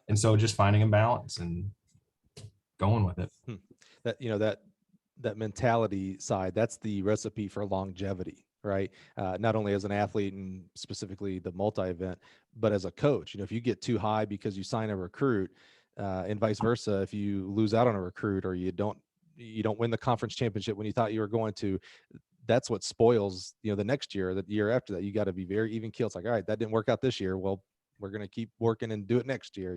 And so just finding a balance and going with it. Hmm. That mentality side, that's the recipe for longevity, right? Not only as an athlete and specifically the multi-event, but as a coach. If you get too high because you sign a recruit, and vice versa, if you lose out on a recruit or you don't win the conference championship when you thought you were going to, that's what spoils, the next year, the year after that. You got to be very even keel. It's like, all right, that didn't work out this year. Well, we're going to keep working and do it next year.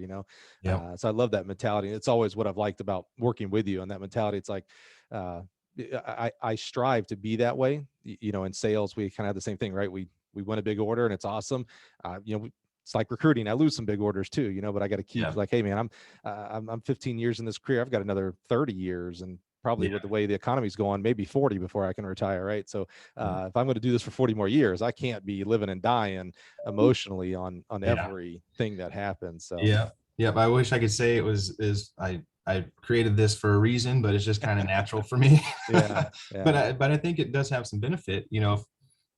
Yep. So I love that mentality. It's always what I've liked about working with you, and that mentality. It's like, I strive to be that way. In sales, we kind of have the same thing, right? We win a big order and it's awesome. It's like recruiting. I lose some big orders too, but I got to keep Yeah. like, hey man, I'm 15 years in this career. I've got another 30 years, and probably Yeah. with the way the economy's going, maybe 40 before I can retire. Right. So Yeah. if I'm going to do this for 40 more years, I can't be living and dying emotionally on Yeah. everything that happens. So Yeah. Yep. I wish I could say it was is I created this for a reason, but it's just kind of natural for me. yeah, but yeah, I think it does have some benefit.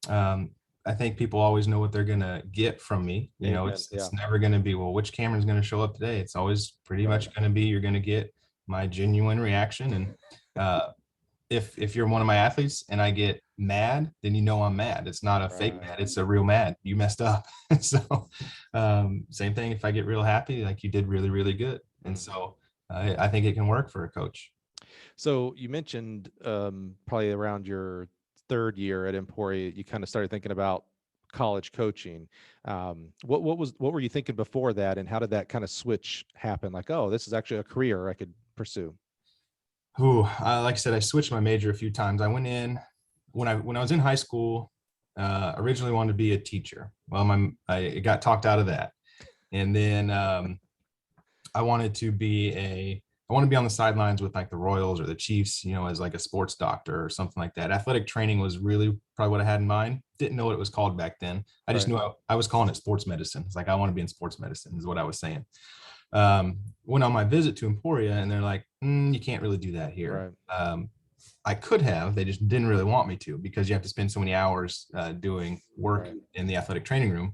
Um, I think people always know what they're gonna get from me. amen. It's Yeah, never gonna be, well, which Cameron's gonna show up today. It's always pretty right. much gonna be, you're gonna get my genuine reaction. And if you're one of my athletes and I get mad, then I'm mad. It's not a fake Right. mad, it's a real mad. You messed up. So same thing if I get real happy, like, you did really, really good. And Mhm. so I think it can work for a coach. So you mentioned probably around your third year at Emporia, you kind of started thinking about college coaching. What were you thinking before that, and how did that kind of switch happen? Like, oh, this is actually a career I could pursue. Like I said, I switched my major a few times. I went in when I was in high school. Originally wanted to be a teacher. Well, I got talked out of that, and then I wanted to I want to be on the sidelines with like the Royals or the Chiefs, as like a sports doctor or something like that. Athletic training was really probably what I had in mind. Didn't know what it was called back then. I just Right. knew I was calling it sports medicine. It's like, I want to be in sports medicine is what I was saying. Went on my visit to Emporia, and they're like, you can't really do that here. Right. I could have, they just didn't really want me to, because you have to spend so many hours doing work Right. in the athletic training room.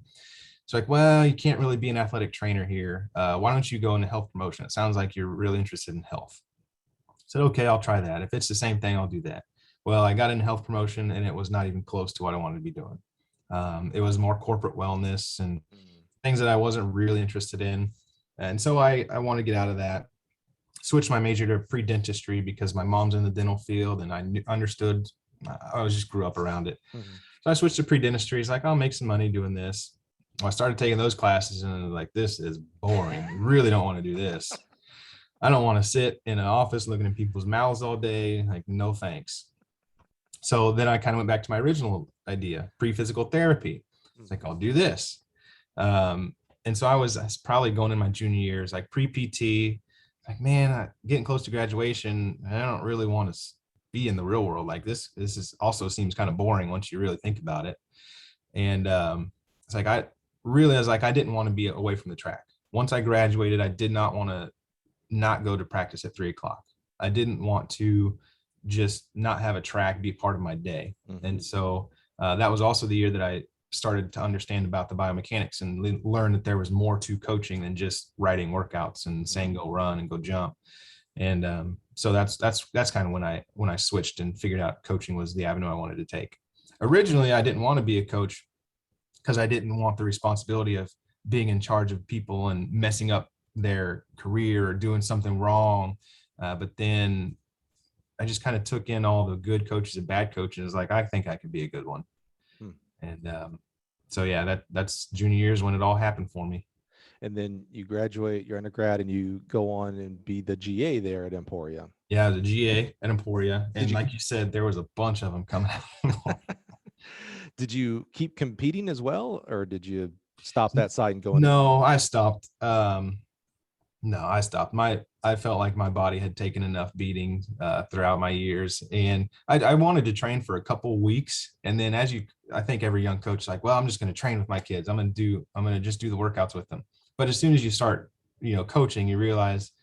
It's like, well, you can't really be an athletic trainer here. Why don't you go into health promotion? It sounds like you're really interested in health. I said, okay, I'll try that. If it's the same thing, I'll do that. Well, I got into health promotion, and it was not even close to what I wanted to be doing. It was more corporate wellness and Mm. things that I wasn't really interested in. And so I wanted to get out of that. Switched my major to pre-dentistry because my mom's in the dental field, and understood. I was just grew up around it. Mhm. So I switched to pre-dentistry. It's like, I'll make some money doing this. I started taking those classes, and I was like, this is boring. I really don't want to do this. I don't want to sit in an office looking at people's mouths all day. Like, no thanks. So then I kind of went back to my original idea, pre-physical therapy. It's like, Mhm. I'll do this. And so I was probably going in my junior years, like pre-PT, like, man, getting close to graduation. I don't really want to be in the real world. Like this is also seems kind of boring once you really think about it. And it's like, I realized like I didn't want to be away from the track. Once I graduated, I did not want to not go to practice at 3 o'clock. I didn't want to just not have a track be part of my day. Mhm. And so that was also the year that I started to understand about the biomechanics and learn that there was more to coaching than just writing workouts and saying go run and go jump. And so that's kind of when I switched and figured out coaching was the avenue I wanted to take. Originally, I didn't want to be a coach because I didn't want the responsibility of being in charge of people and messing up their career or doing something wrong. But then I just kind of took in all the good coaches and bad coaches. Like, I think I could be a good one. And so, yeah, that's junior years when it all happened for me. And then you graduate, you're undergrad, and you go on and be the GA there at Emporia. Yeah, the GA at Emporia. And like you said, there was a bunch of them coming out. Did you keep competing as well, or did you stop that side and go into? No, I stopped. No, I stopped. I felt like my body had taken enough beating throughout my years, and I wanted to train for a couple weeks, and then I think every young coach is like, well, I'm just going to train with my kids. I'm going to just do the workouts with them. But as soon as you start, coaching, you realize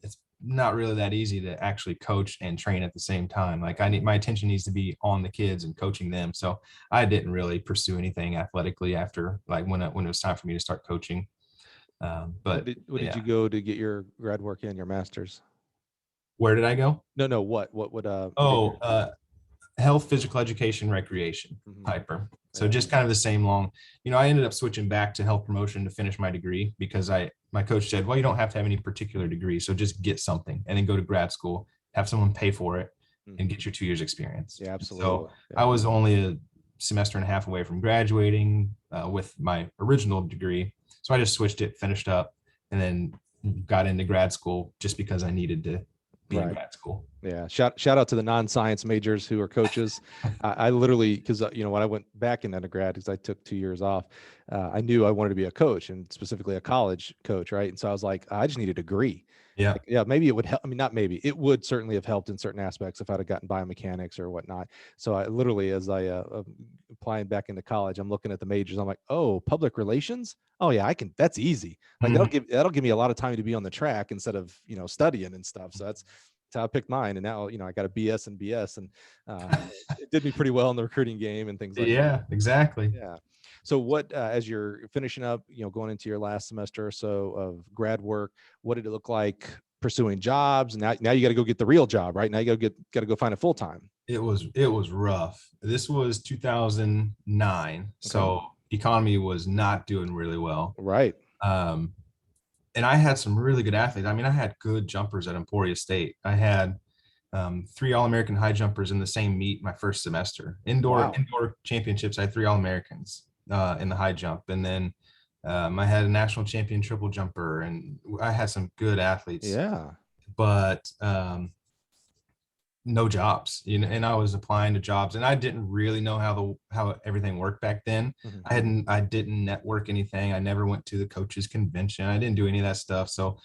it's not really that easy to actually coach and train at the same time. Like, my attention needs to be on the kids and coaching them. So I didn't really pursue anything athletically after, like, when it was time for me to start coaching. But what did you go to get your grad work in, your master's? Where did I go? No, what would Health, physical education, recreation, Piper. So just kind of the same long, I ended up switching back to health promotion to finish my degree because my coach said, well, you don't have to have any particular degree. So just get something and then go to grad school, have someone pay for it and get your 2 years experience. Yeah, absolutely. So I was only a semester and a half away from graduating with my original degree. So I just switched it, finished up, and then got into grad school just because I needed to be in grad school. Yeah. Shout out to the non-science majors who are coaches. I literally, because, when I went back in undergrad, because I took 2 years off, I knew I wanted to be a coach, and specifically a college coach. Right. And so I was like, I just need a degree. Yeah. Like, yeah. Maybe it would help. I mean, not maybe, it would certainly have helped in certain aspects if I'd have gotten biomechanics or whatnot. So I literally, as I applying back into college, I'm looking at the majors. I'm like, oh, public relations. Oh yeah, I can. That's easy. Like that'll give me a lot of time to be on the track instead of studying and stuff. So that's how I picked mine. And now I got a BS and BS, and it did me pretty well in the recruiting game and things like that. Yeah, exactly. Yeah. So what, as you're finishing up, going into your last semester or so of grad work, what did it look like pursuing jobs? Now you got to go get the real job, right? Now you got to go find it full time. It was rough. This was 2009. Okay. So economy was not doing really well. Right. And I had some really good athletes. I mean, I had good jumpers at Emporia State. I had 3 All-American high jumpers in the same meet my first semester. Indoor championships, I had 3 All-Americans in the high jump. And then I had a national champion triple jumper, and I had some good athletes. Yeah. But no jobs, and I was applying to jobs, and I didn't really know how everything worked back then. I didn't network anything. I never went to the coaches convention. I didn't do any of that stuff. So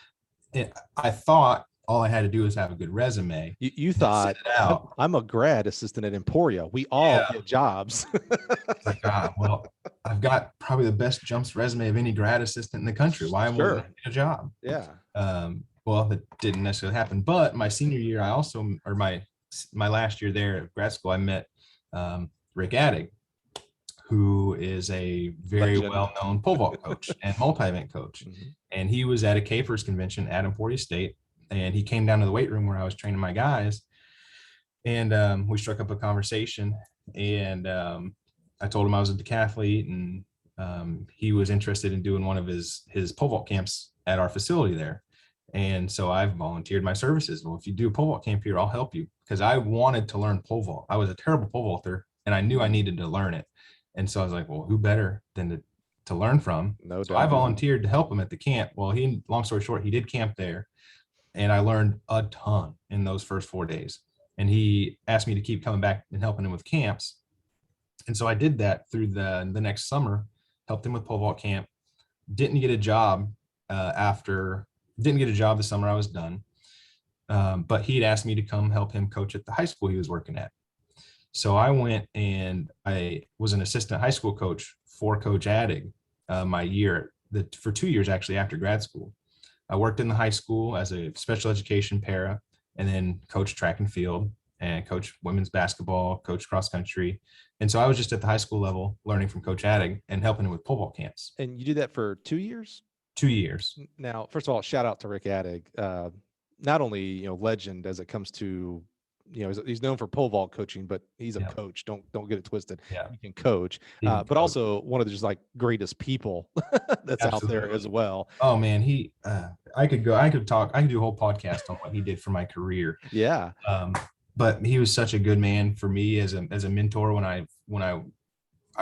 I thought all I had to do was have a good resume. You thought, I'm a grad assistant at Emporia. We all get jobs. Like, well, I've got probably the best jumps resume of any grad assistant in the country. Why would I get a job? Yeah. Well, that didn't necessarily happen. But my senior year, my last year there at grad school, I met Rick Addig, who is a very well-known pole vault coach and multi-event coach. And he was at a KFIRS convention at Emporia State, and he came down to the weight room where I was training my guys, and we struck up a conversation, and I told him I was a decathlete, and he was interested in doing one of his pole vault camps at our facility there. And so I volunteered my services. Well, if you do a pole vault camp here, I'll help you, because I wanted to learn pole vault. I was a terrible pole vaulter, and I knew I needed to learn it. And so I was like, well, who better than to learn from? No so doubt. I volunteered to help him at the camp. Well, long story short, he did camp there, and I learned a ton in those first 4 days. And he asked me to keep coming back and helping him with camps. And so I did that through the next summer, helped him with pole vault camp. didn't get a job didn't get a job the summer I was done. But he'd asked me to come help him coach at the high school he was working at. So I went and I was an assistant high school coach for Coach Addig my year, for 2 years actually after grad school. I worked in the high school as a special education para, and then coached track and field and coached women's basketball, coached cross country. And so I was just at the high school level learning from Coach Addig and helping him with pole vault camps. And you did that for 2 years? 2 years. Now, first of all, shout out to Rick Addig. Not only, legend as it comes to, he's known for pole vault coaching, but he's a coach. Don't get it twisted. Yeah. He can coach, but also one of the just like greatest people that's out there as well. Oh man, I could do a whole podcast on what he did for my career. Yeah. But he was such a good man for me as a mentor when I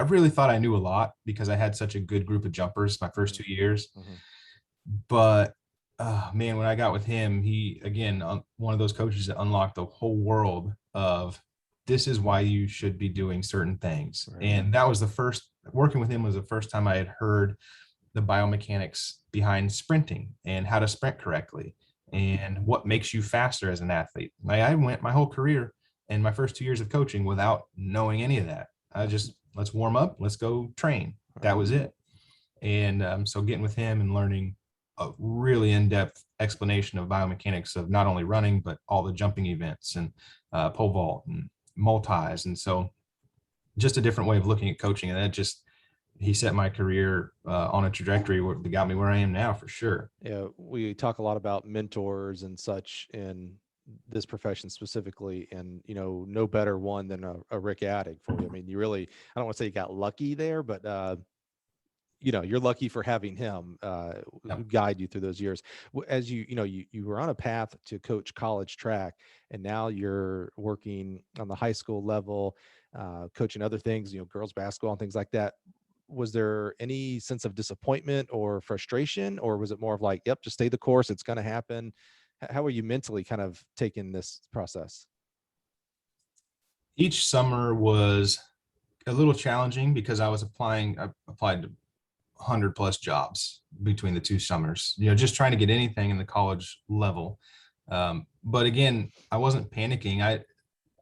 really thought I knew a lot because I had such a good group of jumpers my first 2 years. Mm-hmm. But man, when I got with him, he, again, one of those coaches that unlocked the whole world of this is why you should be doing certain things. Right. And that was working with him was the first time I had heard the biomechanics behind sprinting and how to sprint correctly and what makes you faster as an athlete. I went my whole career and my first 2 years of coaching without knowing any of that. Let's warm up, let's go train. That was it. And so getting with him and learning a really in-depth explanation of biomechanics of not only running, but all the jumping events and pole vault and multis. And so just a different way of looking at coaching. And he set my career on a trajectory that got me where I am now for sure. Yeah. We talk a lot about mentors and such in this profession specifically, and, no better one than a Rick Addig for you. I mean, I don't want to say you got lucky there, but you're lucky for having him guide you through those years. As you were on a path to coach college track, and now you're working on the high school level, coaching other things, girls basketball and things like that. Was there any sense of disappointment or frustration, or was it more of like, yep, just stay the course, it's going to happen? How are you mentally kind of taking this process? Each summer was a little challenging because I applied to 100 plus jobs between the 2 summers, just trying to get anything in the college level. But again, I wasn't panicking.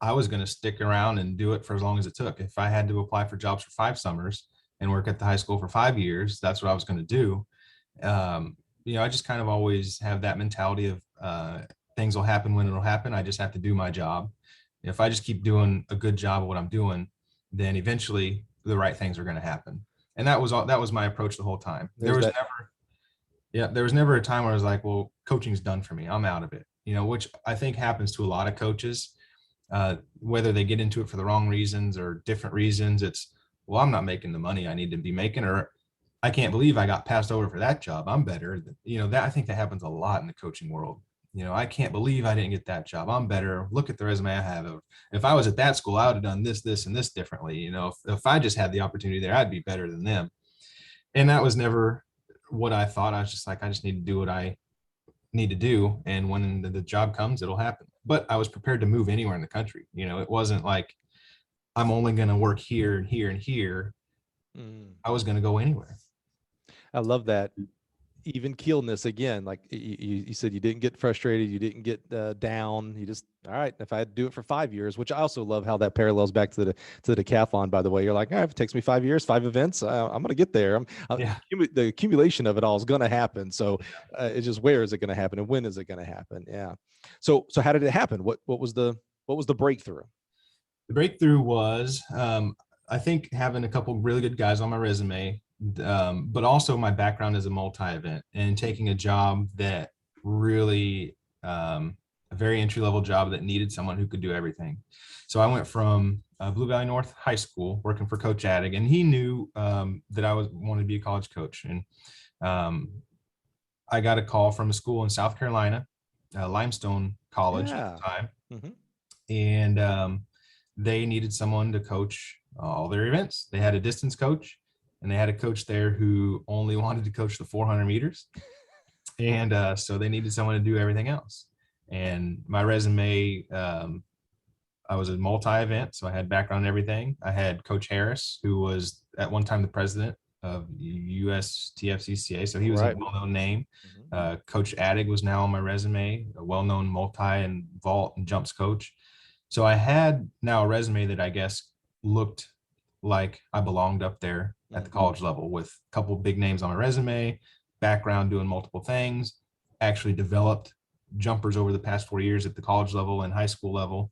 I was going to stick around and do it for as long as it took. If I had to apply for jobs for 5 summers and work at the high school for 5 years, that's what I was going to do. I just kind of always have that mentality of things will happen when it'll happen. I just have to do my job. If I just keep doing a good job of what I'm doing, then eventually the right things are going to happen. And that was my approach the whole time. There was never a time where I was like, well, coaching's done for me, I'm out of it, which I think happens to a lot of coaches, whether they get into it for the wrong reasons or different reasons. It's, well, I'm not making the money I need to be making, or I can't believe I got passed over for that job, I'm better. That I think that happens a lot in the coaching world. I can't believe I didn't get that job, I'm better. Look at the resume I have. If I was at that school, I would have done this, and this differently. If I just had the opportunity there, I'd be better than them. And that was never what I thought. I was just like, I just need to do what I need to do. And when the job comes, it'll happen. But I was prepared to move anywhere in the country. It wasn't like I'm only going to work here and here and here. I was going to go anywhere. I love that even keelness again. Like you said, you didn't get frustrated, you didn't get down. You just, all right, if I had to do it for 5 years, which I also love how that parallels back to the decathlon, by the way. You're like, all right, if it takes me 5 years, 5 events, I'm going to get there. The accumulation of it all is going to happen. So it's just, where is it going to happen and when is it going to happen? Yeah. So how did it happen? What was the breakthrough? The breakthrough was, I think, having a couple really good guys on my resume, but also my background as a multi-event and taking a job that really, a very entry-level job that needed someone who could do everything. So I went from Blue Valley North High School working for Coach Addig, and he knew that I wanted to be a college coach. And I got a call from a school in South Carolina, Limestone College at the time. Mm-hmm. And they needed someone to coach all their events. They had a distance coach, and they had a coach there who only wanted to coach the 400 meters. And so they needed someone to do everything else. And my resume, I was a multi-event, so I had background in everything. I had Coach Harris, who was at one time the president of USTFCCA. So he was a Right. well-known name. Mhm. Coach Addig was now on my resume, a well-known multi and vault and jumps coach. So I had now a resume that I guess looked like I belonged up there at the Mhm. college level, with a couple of big names on my resume, background doing multiple things, actually developed jumpers over the past 4 years at the college level and high school level.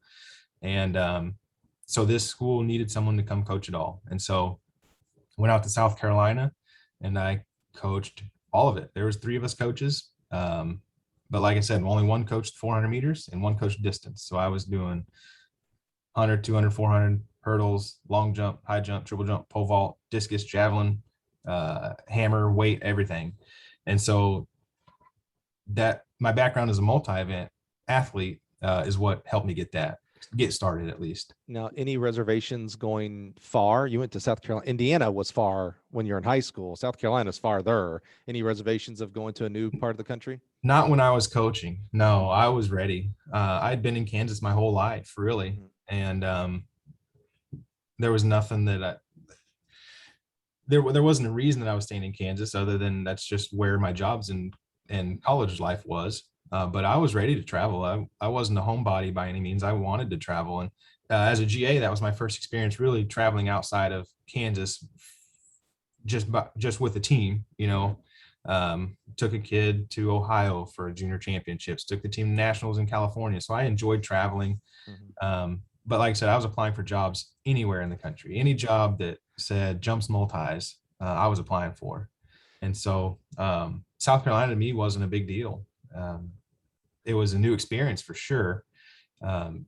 And so this school needed someone to come coach it all. And so went out to South Carolina and I coached all of it. There was 3 of us coaches. But like I said, only one coached 400 meters and one coached distance. So I was doing 100, 200, 400 hurdles, long jump, high jump, triple jump, pole vault, discus, javelin, hammer, weight, everything. And so that my background as a multi-event athlete is what helped me get started at least. Now, any reservations going far? You went to South Carolina. Indiana was far when you're in high school. South Carolina's farther. Any reservations of going to a new part of the country? Not when I was coaching. No, I was ready. I'd been in Kansas my whole life, really. Mhm. And there was nothing that there wasn't a reason that I was staying in Kansas other than that's just where my jobs and college life was. But I was ready to travel. I wasn't a homebody by any means. I wanted to travel. And as a GA, that was my first experience really traveling outside of Kansas, just with a team, took a kid to Ohio for junior championships, took the team to nationals in California. So I enjoyed traveling. Mhm. But like I said, I was applying for jobs anywhere in the country. Any job that said jumps multis, I was applying for. And so South Carolina to me wasn't a big deal. It was a new experience for sure. Um,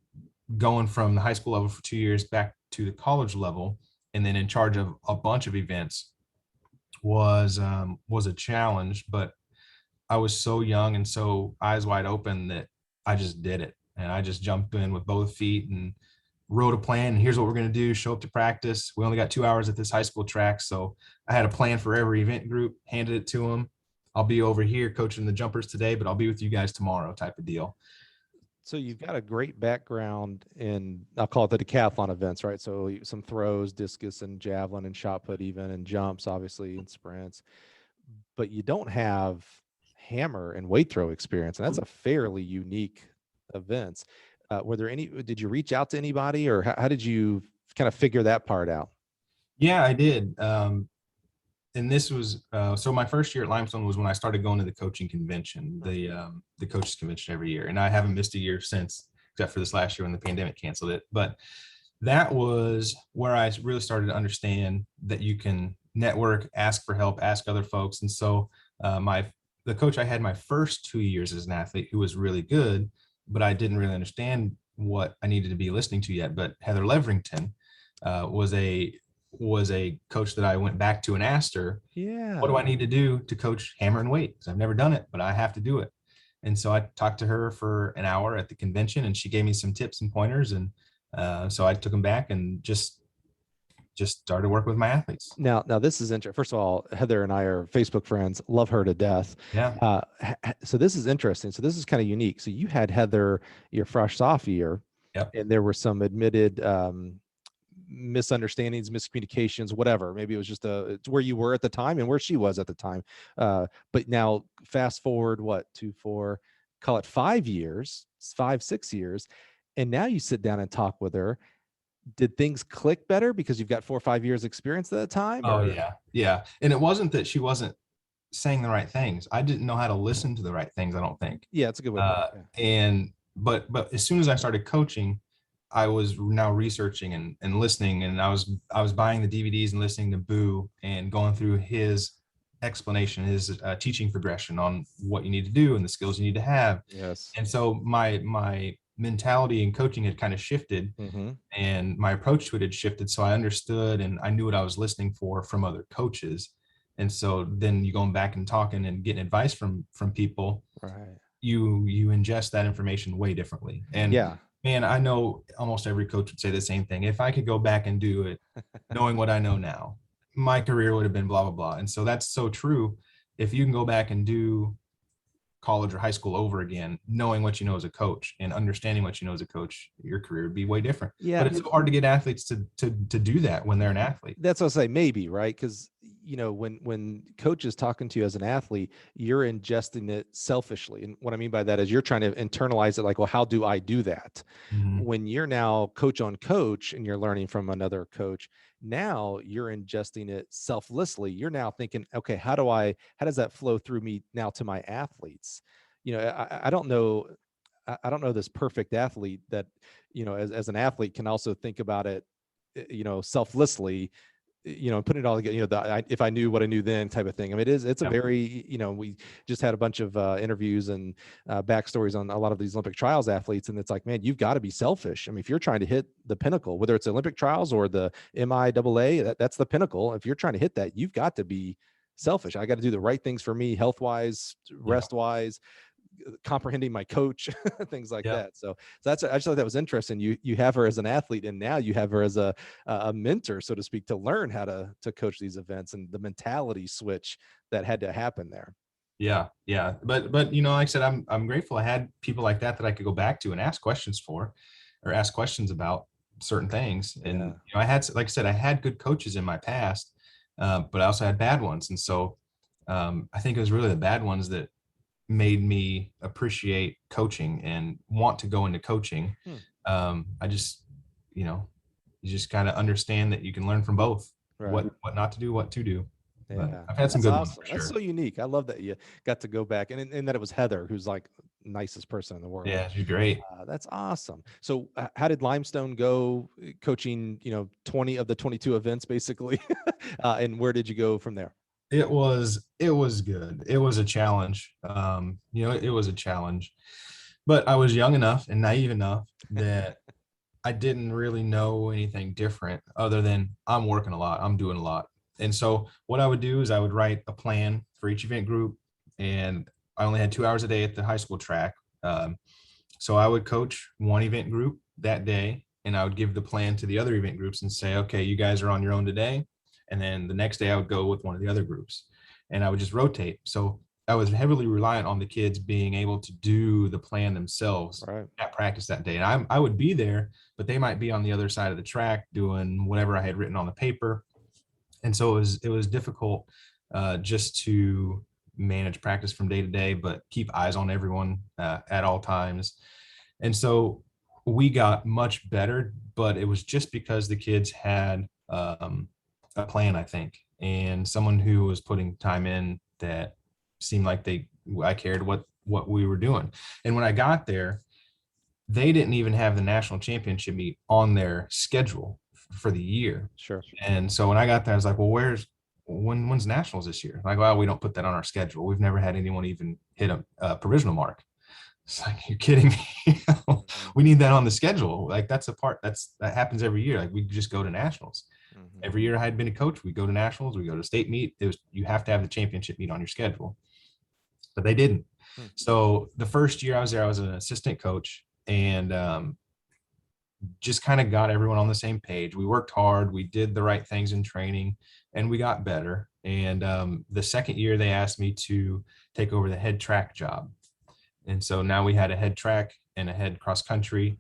Going from the high school level for 2 years back to the college level, and then in charge of a bunch of events was a challenge. But I was so young and so eyes wide open that I just did it, and I just jumped in with both feet and wrote a plan. And here's what we're going to do: show up to practice. We only got 2 hours at this high school track, so I had a plan for every event group. Handed it to them. I'll be over here coaching the jumpers today, but I'll be with you guys tomorrow, type of deal. So you've got a great background in, I'll call it the decathlon events, right? So some throws, discus and javelin and shot put even, and jumps, obviously, and sprints, but you don't have hammer and weight throw experience. And that's a fairly unique events. Did you reach out to anybody, or how did you kind of figure that part out? Yeah, I did. And this was so my first year at Limestone was when I started going to the coaching convention, the coaches convention every year, and I haven't missed a year since, except for this last year when the pandemic canceled it. But that was where I really started to understand that you can network, ask for help, ask other folks. And so the coach I had my first 2 years as an athlete, who was really good, but I didn't really understand what I needed to be listening to yet. But Heather Leverington was a coach that I went back to and asked her, what do Yeah. I need to do to coach hammer and weight? Because I've never done it, but I have to do it. And so I talked to her for an hour at the convention, and she gave me some tips and pointers. And so I took them back and just started working with my athletes. Now this is interesting. First of all, Heather and I are Facebook friends. Love her to death. Yeah. So this is interesting. So this is kind of unique. So you had Heather your fresh off year, Yep. and there were some admitted misunderstandings, miscommunications, whatever. Maybe it was just it's where you were at the time and where she was at the time. But now fast forward, call it 5 years, 5, 6 years. And now you sit down and talk with her. Did things click better because you've got 4 or 5 years experience at the time? Oh Or yeah. Yeah. And it wasn't that she wasn't saying the right things. I didn't know how to listen to the right things, I don't think. yeah, it's a good way to put it. Yeah. And but as soon as I started coaching, I was now researching and listening, and I was buying the DVDs and listening to Boo and going through his explanation, his teaching progression on what you need to do and the skills you need to have. Yes. And so my mentality in coaching had kind of shifted, Mm-hmm. and my approach to it had shifted. So I understood and I knew what I was listening for from other coaches. And so then you going back and talking and getting advice from people, Right. you ingest that information way differently. And Yeah. man, I know almost every coach would say the same thing. If I could go back and do it, knowing what I know now, my career would have been blah, blah, blah. And so that's so true. If you can go back and do college or high school over again, knowing what you know as a coach and understanding what you know as a coach, your career would be way different. Yeah. But it's so hard to get athletes to do that when they're an athlete. That's what I say, maybe, right? Because when coach is talking to you as an athlete, you're ingesting it selfishly. And what I mean by that is you're trying to internalize it like, well, how do I do that? Mhm. When you're now coach on coach and you're learning from another coach, now you're ingesting it selflessly. You're now thinking, okay, how does that flow through me now to my athletes? I don't know. I don't know this perfect athlete that, as an athlete can also think about it, selflessly, and putting it all together, if I knew what I knew then type of thing. I mean, it's a Yeah. very, we just had a bunch of interviews and backstories on a lot of these Olympic trials athletes. And it's like, man, you've got to be selfish. I mean, if you're trying to hit the pinnacle, whether it's Olympic trials or the MIAA, that's the pinnacle. If you're trying to hit that, you've got to be selfish. I got to do the right things for me, health wise, rest wise, comprehending my coach, things like Yeah. that. So that's, I just thought that was interesting. You have her as an athlete, and now you have her as a mentor, so to speak, to learn how to coach these events, and the mentality switch that had to happen there. Yeah. Yeah. But like I said, I'm grateful I had people like that I could go back to and ask questions for, or ask questions about certain things. And I had, like I said, I had good coaches in my past, but I also had bad ones. And so I think it was really the bad ones that made me appreciate coaching and want to go into coaching. I just, you just kind of understand that you can learn from both, Right. what not to do, what to do. But Yeah, I've had some that's good awesome. ones for That's sure. so unique. I love that you got to go back, and that it was Heather, who's like nicest person in the world. Yeah, she's great. That's awesome. So how did Limestone go coaching, 20 of the 22 events basically? And where did you go from there? It was good. It was a challenge. It was a challenge, but I was young enough and naive enough that I didn't really know anything different other than I'm working a lot, I'm doing a lot. And so what I would do is I would write a plan for each event group, and I only had 2 hours a day at the high school track. So I would coach one event group that day, and I would give the plan to the other event groups and say, okay, you guys are on your own today. And then the next day I would go with one of the other groups, and I would just rotate. So I was heavily reliant on the kids being able to do the plan themselves at practice that day. And I would be there, but they might be on the other side of the track doing whatever I had written on the paper. And so it was difficult just to manage practice from day to day, but keep eyes on everyone at all times. And so we got much better, but it was just because the kids had a plan, I think, and someone who was putting time in that seemed like I cared what we were doing. And when I got there, they didn't even have the national championship meet on their schedule for the year. Sure. And so when I got there, I was like, well, when's nationals this year? Like, well, we don't put that on our schedule. We've never had anyone even hit a provisional mark. It's like, you're kidding me. We need that on the schedule. Like, that's a part that happens every year. Like, we just go to nationals. Every year I had been a coach, we go to nationals, we go to state meet. You have to have the championship meet on your schedule, but they didn't. So the first year I was there, I was an assistant coach, and just kind of got everyone on the same page. We worked hard, we did the right things in training, and we got better. And the second year they asked me to take over the head track job. And so now we had a head track and a head cross country.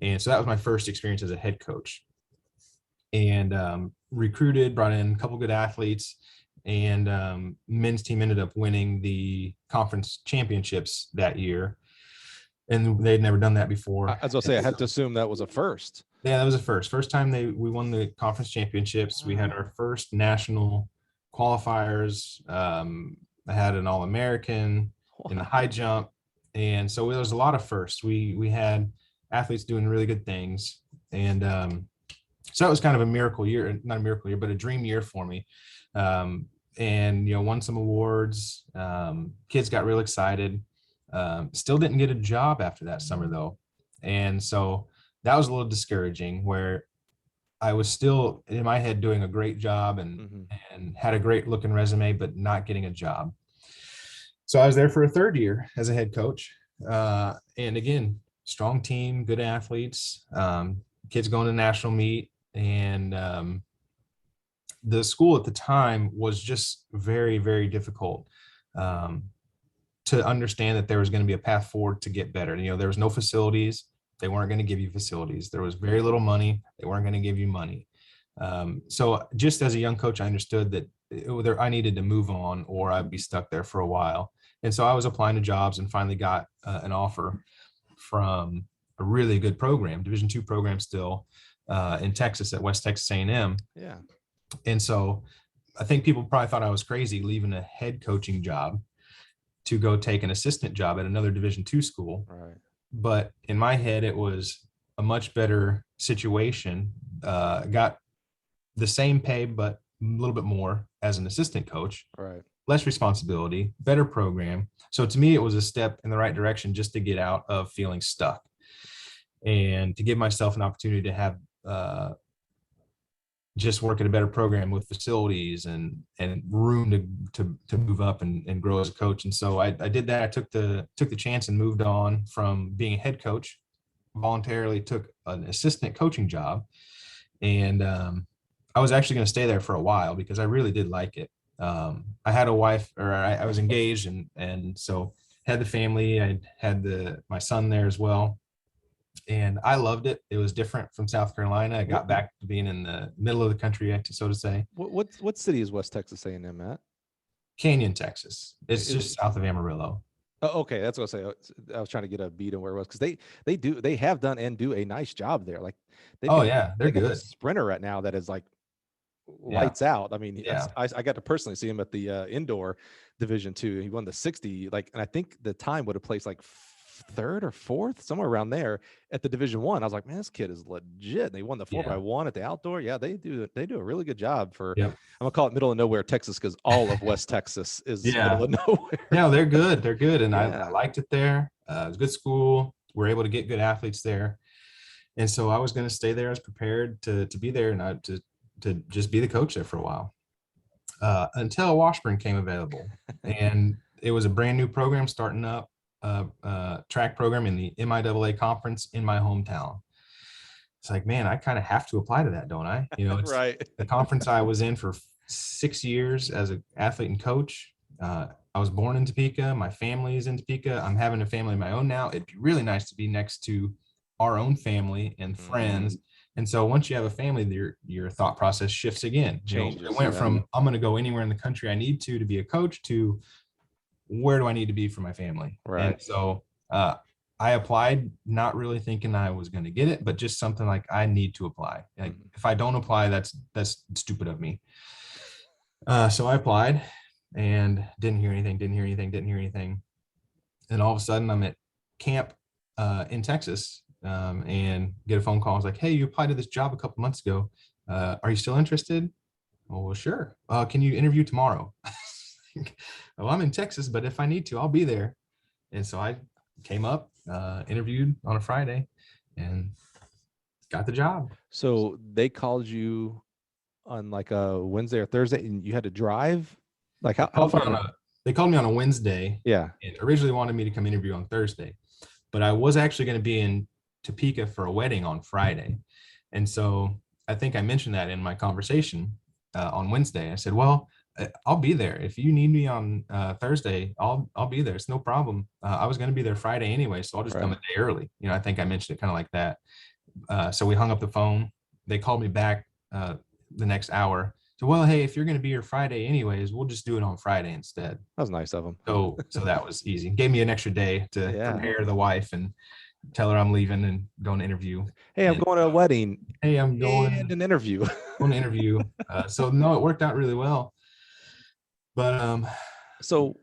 And so that was my first experience as a head coach. And recruited, brought in a couple good athletes, and men's team ended up winning the conference championships that year. And they'd never done that before. As I'll say, I had to assume that was a first. Yeah, that was a first time we won the conference championships. Wow. We had our first national qualifiers. I had an All-American in the high jump. And so there was a lot of firsts. We had athletes doing really good things. And so that was kind of a miracle year, not a miracle year, but a dream year for me. And, won some awards. Kids got real excited. Still didn't get a job after that summer though. And so that was a little discouraging, where I was still in my head doing a great job and had a great looking resume, but not getting a job. So I was there for a third year as a head coach. And again, strong team, good athletes, kids going to national meet. And the school at the time was just very, very difficult. to understand that there was going to be a path forward to get better. There was no facilities. They weren't going to give you facilities. There was very little money. They weren't going to give you money. So just as a young coach, I understood that I needed to move on or I'd be stuck there for a while. And so I was applying to jobs and finally got an offer from a really good program, Division II program still, in Texas at West Texas A&M. Yeah. And so I think people probably thought I was crazy leaving a head coaching job to go take an assistant job at another Division II school. Right. But in my head, it was a much better situation. Got the same pay, but a little bit more as an assistant coach. Right. Less responsibility, better program. So to me, it was a step in the right direction just to get out of feeling stuck and to give myself an opportunity to have just work at a better program with facilities and room to move up and grow as a coach. And so I did that. I took the chance and moved on from being a head coach, voluntarily took an assistant coaching job. And I was actually going to stay there for a while because I really did like it. I had a wife, or I was engaged, and so had the family. I had my son there as well. And I loved it. It was different from South Carolina. I got back to being in the middle of the country, so to say. What city is West Texas A&M at? Canyon, Texas. It's just south of Amarillo. Oh, okay, that's what I say. I was trying to get a beat on where it was because they have done and do a nice job there. Like, they're good. A sprinter right now that is like lights out. I mean, I got to personally see him at the indoor Division II. He won the 60. Like, and I think the time would have placed like third or fourth, somewhere around there at the Division I. I was like, man, this kid is legit. They won the 4x1 at the outdoor. Yeah, they do a really good job for. Yep. I'm gonna call it middle of nowhere Texas because all of West Texas is middle of nowhere. Yeah, they're good, and I liked it there. It was a good school. We're able to get good athletes there, and so I was going to stay there. I was prepared to be there and to just be the coach there for a while until Washburn came available, and it was a brand new program starting up. Track program in the MIAA conference in my hometown. It's like, man, I kind of have to apply to that, don't I? It's right. The conference I was in for 6 years as an athlete and coach. I was born in Topeka. My family is in Topeka. I'm having a family of my own now. It'd be really nice to be next to our own family and friends. And so once you have a family, your thought process shifts again. Changes. It went from I'm going to go anywhere in the country I need to be a coach to where do I need to be for my family? Right. And so I applied, not really thinking I was going to get it, but just something like I need to apply. Like if I don't apply, that's stupid of me. So I applied and didn't hear anything. And all of a sudden I'm at camp in Texas and get a phone call. I was like, hey, you applied to this job a couple months ago. Are you still interested? Oh, well, sure. Can you interview tomorrow? Well, I'm in Texas, but if I need to, I'll be there. And so I came up, interviewed on a Friday and got the job. So they called you on like a Wednesday or Thursday and you had to drive? Like how far? They called me on a Wednesday. Yeah. And originally wanted me to come interview on Thursday, but I was actually going to be in Topeka for a wedding on Friday. And so I think I mentioned that in my conversation on Wednesday. I said, well, I'll be there. If you need me on Thursday, I'll be there. It's no problem. I was going to be there Friday anyway, so I'll just come a day early. I think I mentioned it kind of like that. So we hung up the phone. They called me back the next hour. So, well, hey, if you're going to be here Friday anyways, we'll just do it on Friday instead. That was nice of them. So that was easy. Gave me an extra day to prepare the wife and tell her I'm leaving and going to interview. Hey, I'm going to a wedding. Hey, I'm going and an interview. Going to interview. So no, it worked out really well. But so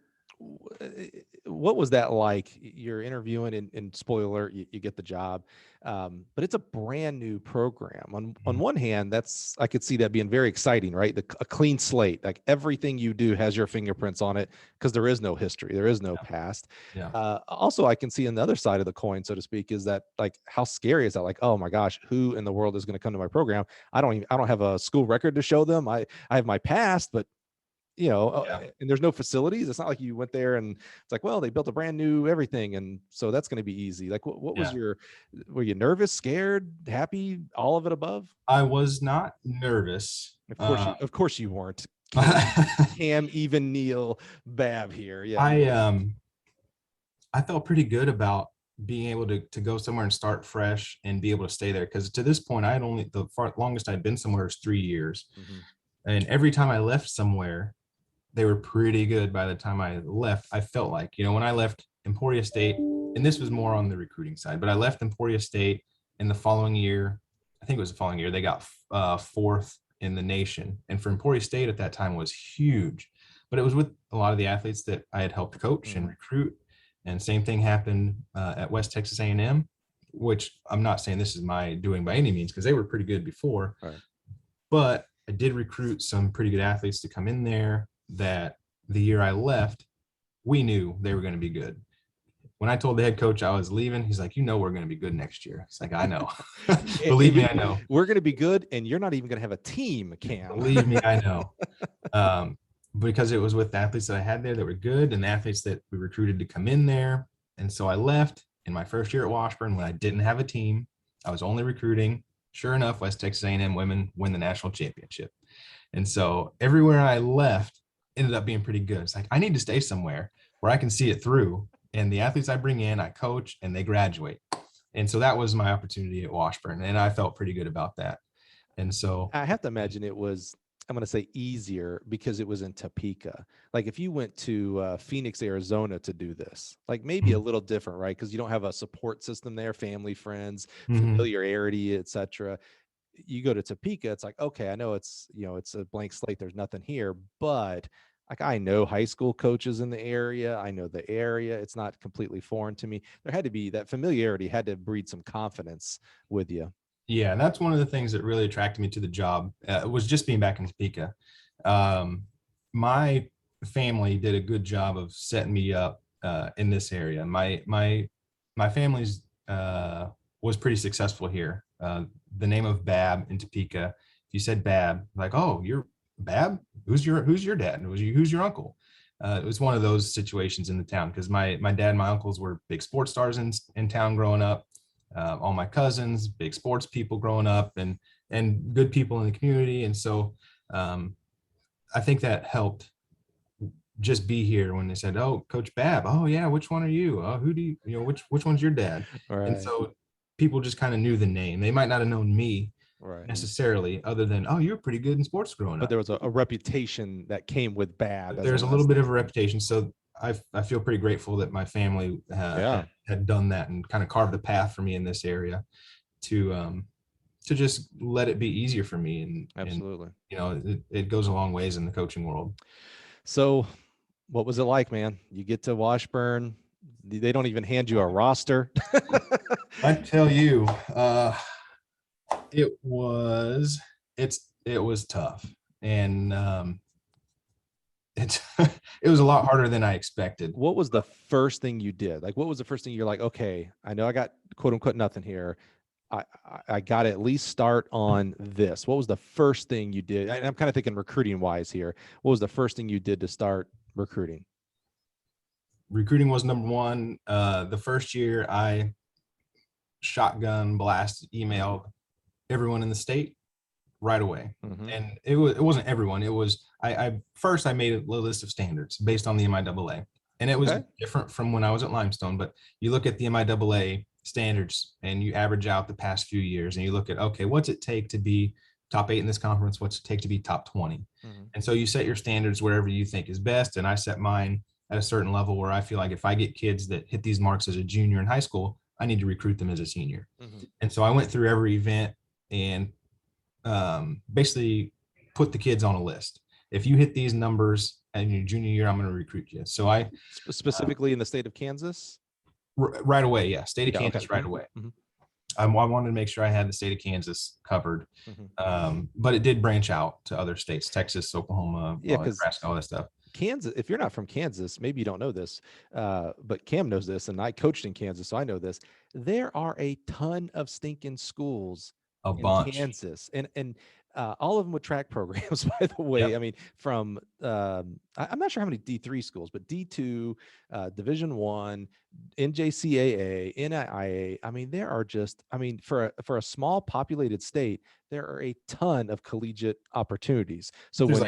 what was that like? You're interviewing and spoiler alert, you get the job. But it's a brand new program. On one hand, I could see that being very exciting, right? A clean slate, like everything you do has your fingerprints on it because there is no history, there is no past. Yeah. Also, I can see on the other side of the coin, so to speak, is that like how scary is that? Like, oh my gosh, who in the world is going to come to my program? I don't have a school record to show them. I have my past, but and there's no facilities. It's not like you went there and it's like, well, they built a brand new everything. And so that's going to be easy. Like what was were you nervous, scared, happy, all of it above? I was not nervous. Of course you weren't. Cam, even Neil, Babb here. Yeah. I felt pretty good about being able to go somewhere and start fresh and be able to stay there. Because to this point, I had only longest I'd been somewhere was 3 years. Mhm. And every time I left somewhere, they were pretty good by the time I left. I felt like, when I left Emporia State, and this was more on the recruiting side, but I left Emporia State in the following year. I think it was the following year. They got fourth in the nation. And for Emporia State at that time was huge. But it was with a lot of the athletes that I had helped coach and recruit. And same thing happened at West Texas A&M, which I'm not saying this is my doing by any means, because they were pretty good before. Right. But I did recruit some pretty good athletes to come in there that the year I left, we knew they were going to be good. When I told the head coach I was leaving, he's like, we're going to be good next year. It's like, I know. Believe me, I know. We're going to be good, and you're not even going to have a team, Cam. Believe me, I know. Because it was with the athletes that I had there that were good and the athletes that we recruited to come in there. And so I left in my first year at Washburn when I didn't have a team. I was only recruiting. Sure enough, West Texas A&M women win the national championship. And so everywhere I left ended up being pretty good. It's like, I need to stay somewhere where I can see it through. And the athletes I bring in, I coach and they graduate. And so that was my opportunity at Washburn. And I felt pretty good about that. And so I have to imagine it was, I'm going to say easier because it was in Topeka. Like if you went to Phoenix, Arizona to do this, like maybe a little different, right? Because you don't have a support system there, family, friends, familiarity, etc. You go to Topeka, it's like, okay, I know it's, it's a blank slate. There's nothing here, but like I know high school coaches in the area. I know the area. It's not completely foreign to me. There had to be that familiarity had to breed some confidence with you. Yeah, and that's one of the things that really attracted me to the job was just being back in Topeka. My family did a good job of setting me up in this area. My family's was pretty successful here. The name of Babb in Topeka. If you said Babb, like, oh, you're Babb? Who's your dad? Who's your uncle? It was one of those situations in the town because my dad and my uncles were big sports stars in town growing up. All my cousins, big sports people growing up, and good people in the community. And so I think that helped just be here when they said, oh, Coach Babb. Oh yeah, which one are you? Oh, who do you which one's your dad? Right. And so people just kind of knew the name. They might not have known me necessarily, other than, oh, you were pretty good in sports growing up. But there was a reputation that came with Babb. There's a little bit of a reputation. So I feel pretty grateful that my family had done that and kind of carved the path for me in this area to just let it be easier for me. And absolutely, and, it goes a long ways in the coaching world. So what was it like, man? You get to Washburn, they don't even hand you a roster. I tell you, it was tough. And it was a lot harder than I expected. What was the first thing you did? Like, what was the first thing you're like, okay, I know I got quote unquote nothing here. I got to at least start on this. What was the first thing you did? I'm kind of thinking recruiting wise here. What was the first thing you did to start recruiting? Recruiting was number one. The first year I shotgun blast emailed everyone in the state right away. And it wasn't everyone. It was, I first I made a list of standards based on the MIAA, and it was different from when I was at Limestone. But you look at the MIAA standards and you average out the past few years and you look at, okay, what's it take to be top 8 in this conference? What's it take to be top 20? And so you set your standards wherever you think is best. And I set mine at a certain level where I feel like if I get kids that hit these marks as a junior in high school, I need to recruit them as a senior. And so I went through every event and basically put the kids on a list. If you hit these numbers in your junior year, I'm going to recruit you. So I specifically in the state of Kansas. Right away, yeah, state of Kansas right away. I wanted to make sure I had the state of Kansas covered, but it did branch out to other states: Texas, Oklahoma, Nebraska, all that stuff. Kansas, if you're not from Kansas, maybe you don't know this, but Cam knows this, and I coached in Kansas, so I know this. There are a ton of stinking schools in Kansas, and all of them with track programs, by the way. I mean, from I'm not sure how many D3 schools, but D2, Division I, NJCAA, NIA. I mean, there are just, I mean, for a small populated state, there are a ton of collegiate opportunities. So I was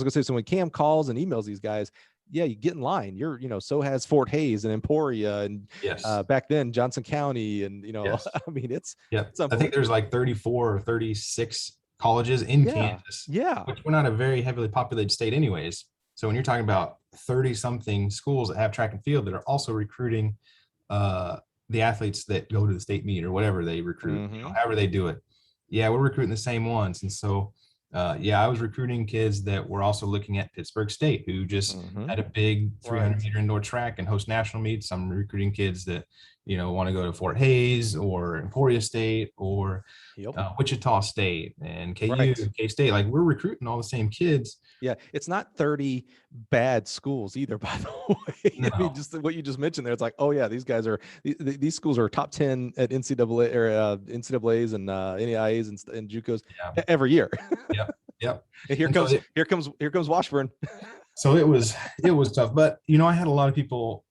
gonna say, so when Cam calls and emails these guys, yeah, you get in line. So has Fort Hayes and Emporia and Yes. back then Johnson County, and Yes. I mean, it's Yep. I think there's unbelievable. like 34 or 36 colleges in Yeah, Kansas, yeah. which we're not a very heavily populated state anyways. So when you're talking about 30 something schools that have track and field that are also recruiting uh, the athletes that go to the state meet or whatever they recruit, Hmm. however they do it. Yeah, we're recruiting the same ones. And so, yeah, I was recruiting kids that were also looking at Pittsburgh State, who just Hmm. had a big 300 Right. meter indoor track and host national meets. I'm recruiting kids that, want to go to Fort Hayes or Emporia State or Yep. Wichita State and KU, Right. K-State. Like we're recruiting all the same kids. Yeah, it's not 30 bad schools either, by the way. I mean, No. just what you just mentioned there, it's like, oh yeah, these guys are these schools are top 10 at NCAA or NCAAs and NAIAs and JUCOs Yeah. every year. Yep. Yep. And here And so comes Washburn. it was tough, but I had a lot of people,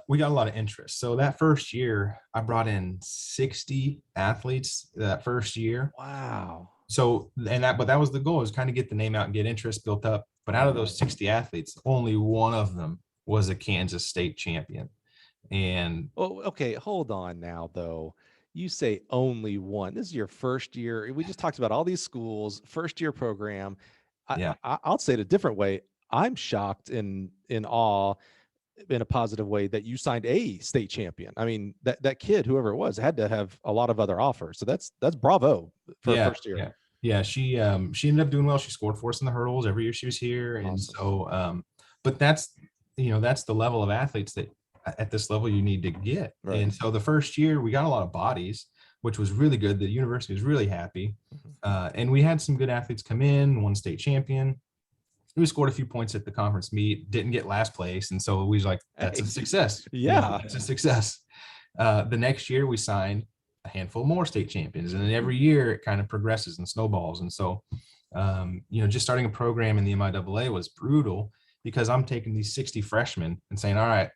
we got a lot of interest. So that first year I brought in 60 athletes that first year. Wow. So, but that was the goal, is kind of get the name out and get interest built up. But out of those 60 athletes, only one of them was a Kansas State champion. And Oh, okay. Hold on now, though. You say only one. This is your first year. We just talked about all these schools, first year program. yeah, I'll say it a different way. I'm shocked and in awe in a positive way that you signed a state champion. I mean, that kid, whoever it was, had to have a lot of other offers. So that's bravo for a yeah, first year. yeah, yeah. She ended up doing well. She scored for us in the hurdles every year she was here. And Awesome. so, but that's the level of athletes that at this level you need to get. Right. And so the first year we got a lot of bodies, which was really good. The university was really happy. And we had some good athletes come in, one state champion. We scored a few points at the conference meet, didn't get last place. And so we was like, that's a success. Yeah. That's a success. The next year we signed a handful more state champions. And then every year it kind of progresses and snowballs. And so, just starting a program in the MIAA was brutal, because I'm taking these 60 freshmen and saying, all right,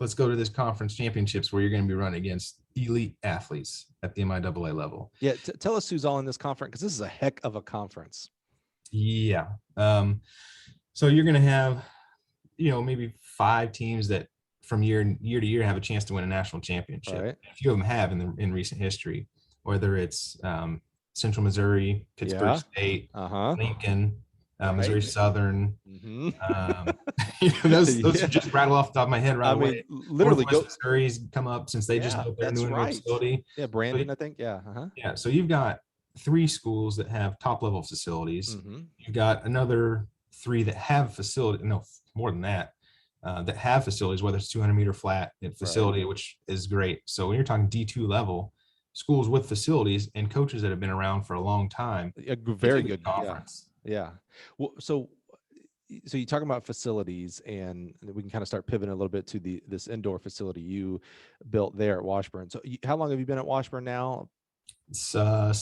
let's go to this conference championships where you're going to be running against elite athletes at the MIAA level. Yeah. Tell us who's all in this conference, because this is a heck of a conference. Yeah. So you're going to have, maybe 5 teams that from year to year have a chance to win a national championship. Right. A few of them have in recent history, whether it's Central Missouri, Pittsburgh State, Lincoln, Missouri Southern. Those just rattle off the top of my head right away. Literally, Missouri's come up since they just built their new facility. Yeah, Brandon, I think. Yeah. Yeah. So you've got 3 schools that have top level facilities. You've got another 3 that have facility. No, more than that. That have facilities, whether it's 200 meter flat facility, which is great. So when you're talking D2 level, schools with facilities and coaches that have been around for a long time, a very good conference. Yeah. Well, so you're talking about facilities, and we can kind of start pivoting a little bit to this indoor facility you built there at Washburn. So how long have you been at Washburn now? It's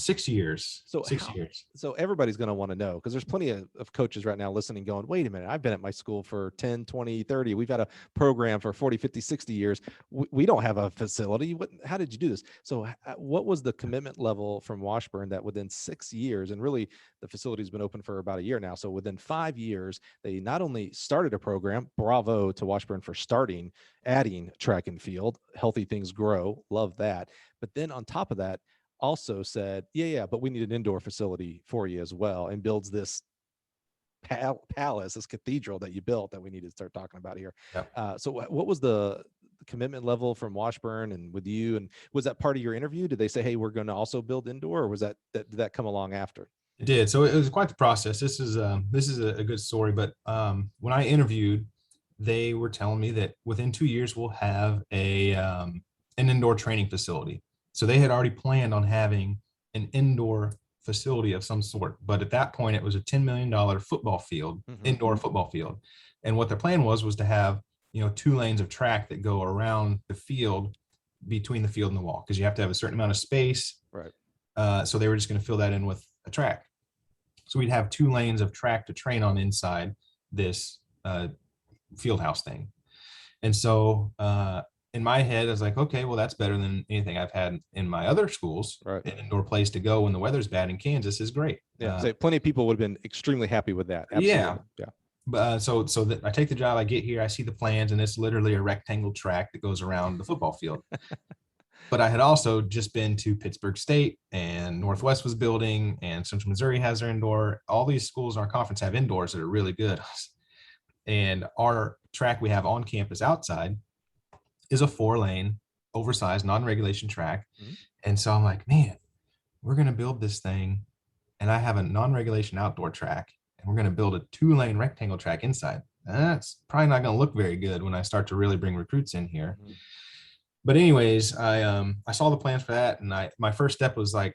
6 years. So 6 years. So everybody's going to want to know, because there's plenty of coaches right now listening going, wait a minute, I've been at my school for 10, 20, 30. We've had a program for 40, 50, 60 years. We don't have a facility. How did you do this? So what was the commitment level from Washburn that within 6 years, and really the facility's been open for about a year now. So within 5 years, they not only started a program, bravo to Washburn for adding track and field, healthy things grow. Love that. But then on top of that, also said, yeah, but we need an indoor facility for you as well, and builds this palace, this cathedral that you built that we need to start talking about here. Yep. So what was the commitment level from Washburn and with you? And was that part of your interview? Did they say, hey, we're going to also build indoor, or was did that come along after? It did. So it was quite the process. This is a good story, but when I interviewed, they were telling me that within 2 years we'll have an indoor training facility. So they had already planned on having an indoor facility of some sort. But at that point, it was a $10 million football field, indoor football field. And what their plan was to have, 2 lanes of track that go around the field, between the field and the wall, because you have to have a certain amount of space. Right. So they were just going to fill that in with a track. So we'd have 2 lanes of track to train on inside this field house thing. And so, in my head, I was like, okay, well, that's better than anything I've had in my other schools. Right. An indoor place to go when the weather's bad in Kansas is great. Yeah. So plenty of people would have been extremely happy with that. Absolutely. Yeah. Yeah. So that I take the job, I get here, I see the plans, and it's literally a rectangle track that goes around the football field. But I had also just been to Pittsburgh State, and Northwest was building, and Central Missouri has their indoor. All these schools in our conference have indoors that are really good. And our track we have on campus outside is a 4-lane, oversized, non-regulation track. Mhm. And so I'm like, man, we're going to build this thing, and I have a non-regulation outdoor track, and we're going to build a 2-lane rectangle track inside. That's probably not going to look very good when I start to really bring recruits in here. Mhm. But anyways, I saw the plans for that, and my first step was like,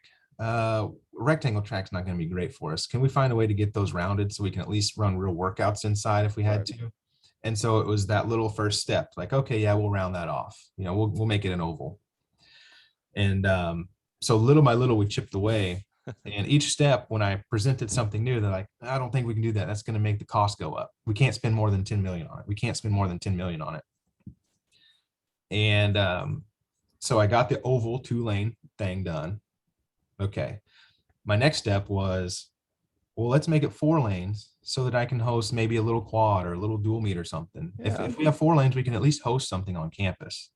rectangle track's not going to be great for us. Can we find a way to get those rounded so we can at least run real workouts inside if we had Right. to? And so it was that little first step, like, okay, yeah, we'll round that off. We'll make it an oval. And so little by little, we chipped away. And each step, when I presented something new, they're like, I don't think we can do that. That's going to make the cost go up. We can't spend more than 10 million on it. We can't spend more than 10 million on it. And so I got the oval 2-lane thing done. Okay. My next step was, well, let's make it 4 lanes so that I can host maybe a little quad or a little dual meet or something. Yeah. If we have 4 lanes, we can at least host something on campus.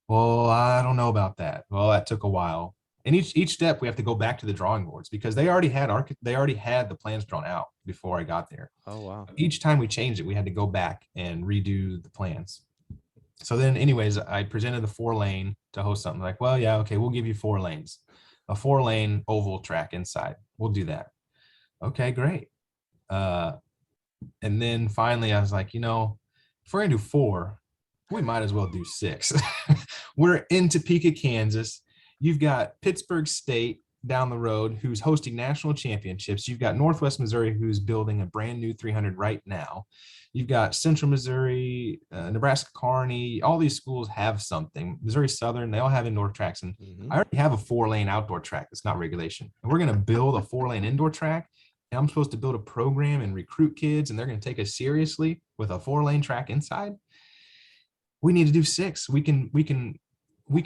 Well, I don't know about that. Well, that took a while. And each step we have to go back to the drawing boards because they already had the plans drawn out before I got there. Oh, wow. Each time we changed it, we had to go back and redo the plans. So then anyways, I presented the 4-lane to host something like, well, yeah, okay, we'll give you 4 lanes, a 4-lane oval track inside. We'll do that. Okay, great. And then finally I was like, if we're gonna do 4, we might as well do 6. We're in Topeka, Kansas. You've got Pittsburgh State down the road who's hosting national championships. You've got Northwest Missouri who's building a brand new 300 right now. You've got Central Missouri, Nebraska Kearney. All these schools have something. Missouri Southern, they all have indoor tracks. And I already have a 4-lane outdoor track that's not regulation. And we're going to build a 4-lane indoor track. And I'm supposed to build a program and recruit kids, and they're going to take us seriously with a 4-lane track inside. We need to do 6. We can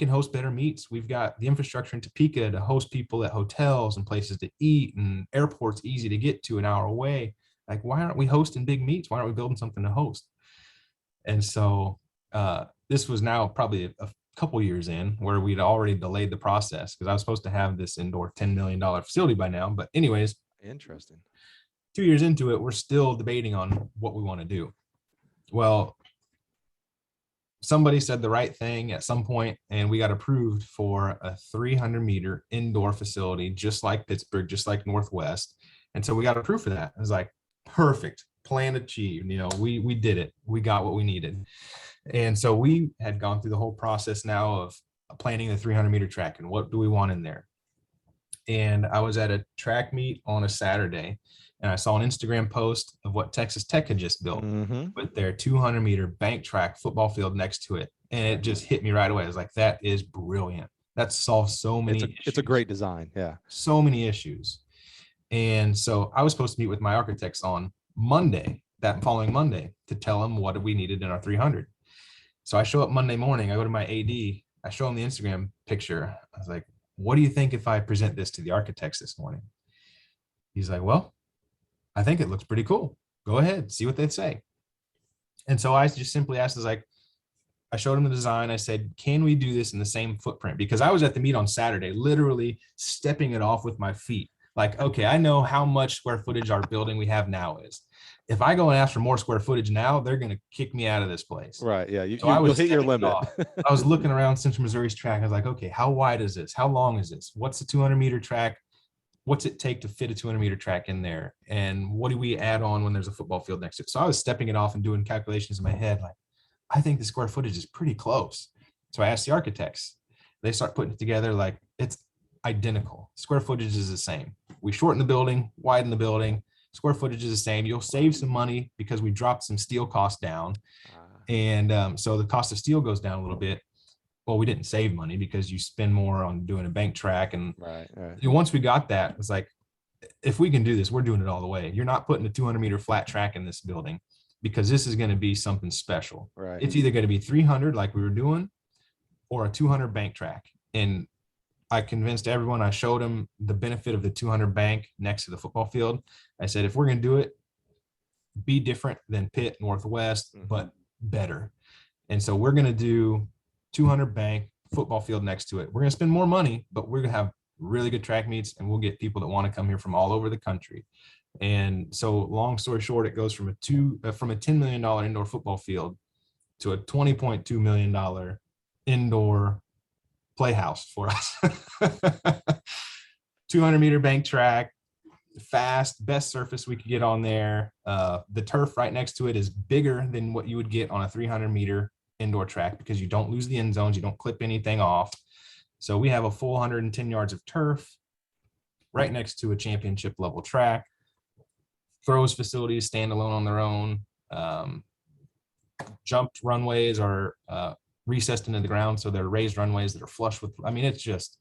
host better meets. We've got the infrastructure in Topeka to host people at hotels and places to eat, and airports easy to get to an hour away. Like, why aren't we hosting big meets? Why aren't we building something to host? And so this was now probably a couple years in where we'd already delayed the process because I was supposed to have this indoor $10 million facility by now. But anyways, Interesting. 2 years into it, we're still debating on what we want to do. Well, somebody said the right thing at some point, and we got approved for a 300-meter indoor facility, just like Pittsburgh, just like Northwest. And so we got approved for that. It was like, perfect, plan achieved. We did it. We got what we needed. And so we had gone through the whole process now of planning the 300-meter track and what do we want in there. And I was at a track meet on a Saturday, and I saw an Instagram post of what Texas Tech had just built with their 200-meter bank track football field next to it. And it just hit me right away. I was like, that is brilliant. That solves so many issues. It's a great design. Yeah. So many issues. And so I was supposed to meet with my architects on Monday, that following Monday, to tell them what we needed in our 300. So I show up Monday morning. I go to my AD. I show him the Instagram picture. I was like, what do you think if I present this to the architects this morning? He's like, well, I think it looks pretty cool. Go ahead, see what they say. And so I just simply asked, I showed him the design. I said, can we do this in the same footprint? Because I was at the meet on Saturday, literally stepping it off with my feet. Like, okay, I know how much square footage our building we have now is. If I go and ask for more square footage now, they're going to kick me out of this place. Right. Yeah. You'll hit your limit. I was looking around Central Missouri's track. I was like, okay, how wide is this? How long is this? What's the 200-meter track? What's it take to fit a 200-meter track in there? And what do we add on when there's a football field next to it? So I was stepping it off and doing calculations in my head. Like, I think the square footage is pretty close. So I asked the architects. They start putting it together like it's identical. Square footage is the same. We shorten the building, widen the building. Square footage is the same. You'll save some money because we dropped some steel costs down. And so the cost of steel goes down a little bit. Well, we didn't save money because you spend more on doing a bank track. And once we got that, it was like, if we can do this, we're doing it all the way. You're not putting a 200-meter flat track in this building because this is going to be something special. Right. It's either going to be 300 like we were doing or a 200 bank track. And I convinced everyone. I showed them the benefit of the 200 bank next to the football field. I said, if we're going to do it, be different than Pitt Northwest, Mhm. but better. And so we're going to do 200 bank, football field next to it. We're going to spend more money, but we're going to have really good track meets, and we'll get people that want to come here from all over the country. And so long story short, it goes from a $10 million indoor football field to a $20.2 million indoor playhouse for us. 200-meter bank track, fast, best surface we could get on there. The turf right next to it is bigger than what you would get on a 300-meter indoor track because you don't lose the end zones, you don't clip anything off. So we have a full 110 yards of turf right next to a championship level track. Throws facilities stand alone on their own. Jumped runways are recessed into the ground, so they're raised runways that are flush with. I mean, it's just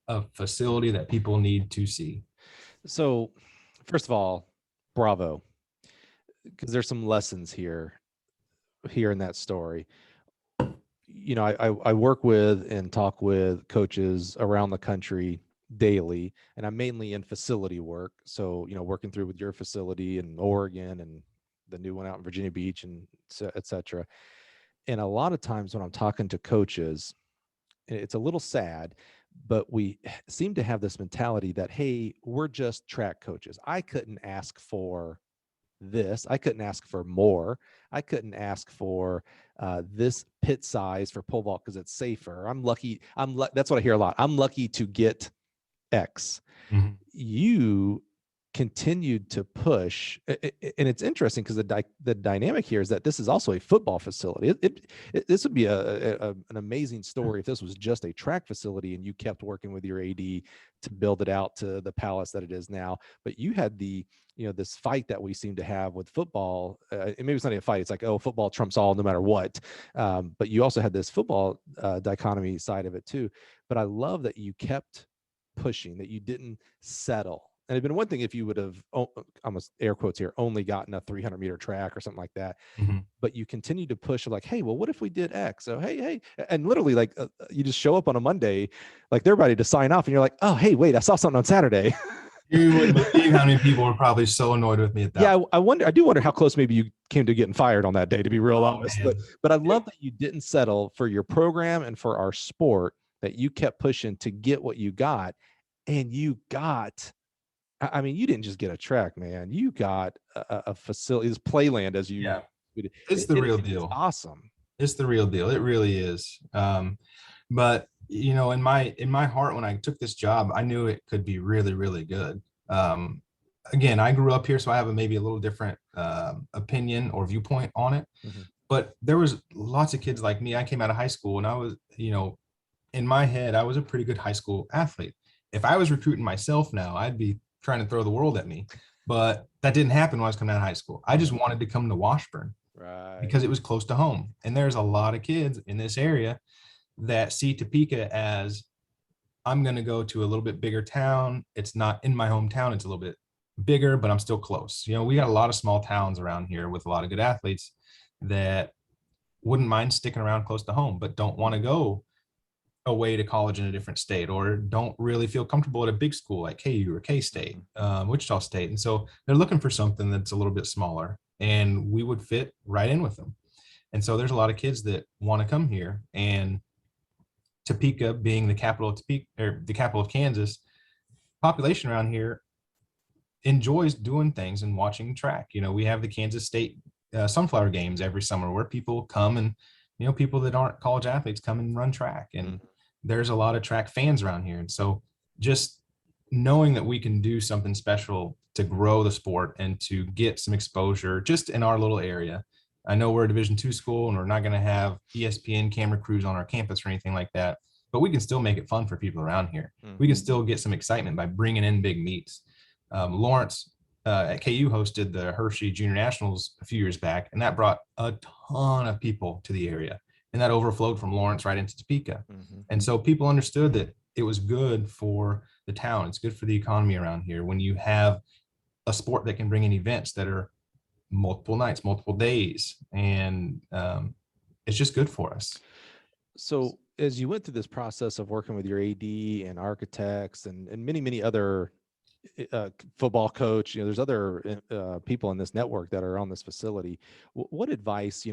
a facility that people need to see. So, first of all, bravo, because there's some lessons here in that story. You know, I work with and talk with coaches around the country daily, and I'm mainly in facility work. So, you know, working through with your facility in Oregon and the new one out in Virginia Beach and et cetera. And a lot of times when I'm talking to coaches, it's a little sad, but we seem to have this mentality that, hey, we're just track coaches. I couldn't ask for this. I couldn't ask for more. I couldn't ask for this pit size for pole vault because it's safer. I'm lucky. That's what I hear a lot. I'm lucky to get X. Mhm. You continued to push, and it's interesting because the dynamic here is that this is also a football facility. This would be an amazing story if this was just a track facility and you kept working with your AD to build it out to the palace that it is now. But you had this fight that we seem to have with football. And maybe it's not a fight. It's like, oh, football trumps all no matter what. But you also had this football dichotomy side of it too. But I love that you kept pushing, that you didn't settle. And it'd been one thing if you would have, almost air quotes here, only gotten a 300-meter track or something like that. Mm-hmm. But you continue to push like, hey, well, what if we did X? So, hey, and literally like you just show up on a Monday, like they're ready to sign off. And you're like, oh, hey, wait, I saw something on Saturday. You wouldn't believe how many people were probably so annoyed with me at that. Yeah, I do wonder how close maybe you came to getting fired on that day, to be real honest. But I love that you didn't settle for your program and for our sport, that you kept pushing to get what you got. And you got, I mean, you didn't just get a track, man. You got a facility, this playland, as you. Yeah, it's the real deal. It's awesome. It's the real deal. It really is. But you know, in my heart, when I took this job, I knew it could be really, really good. Again, I grew up here, so I have maybe a little different opinion or viewpoint on it. Mm-hmm. But there was lots of kids like me. I came out of high school, and I was, you know, in my head, I was a pretty good high school athlete. If I was recruiting myself now, I'd be trying to throw the world at me. But that didn't happen when I was coming out of high school. I just wanted to come to Washburn, right, because it was close to home. And there's a lot of kids in this area that see Topeka as, I'm going to go to a little bit bigger town. It's not in my hometown. It's a little bit bigger, but I'm still close. You know, we got a lot of small towns around here with a lot of good athletes that wouldn't mind sticking around close to home, but don't want to go away to college in a different state, or don't really feel comfortable at a big school like KU or K-State, Wichita State. And so they're looking for something that's a little bit smaller, and we would fit right in with them. And so there's a lot of kids that want to come here, and Topeka being the capital of Topeka, or the capital of Kansas, population around here enjoys doing things and watching track. You know, we have the Kansas State Sunflower Games every summer where people come, and, you know, people that aren't college athletes come and run track. And there's a lot of track fans around here. And so just knowing that we can do something special to grow the sport and to get some exposure just in our little area. I know we're a Division II school, and we're not going to have ESPN camera crews on our campus or anything like that, but we can still make it fun for people around here. We can still get some excitement by bringing in big meets. Lawrence at KU hosted the Hershey Junior Nationals a few years back, and that brought a ton of people to the area, and that overflowed from Lawrence right into Topeka. And so people understood that it was good for the town. It's good for the economy around here when you have a sport that can bring in events that are multiple nights, multiple days, and it's just good for us. So as you went through this process of working with your AD and architects and many, many other football coach, there's other people in this network that are on this facility. What advice,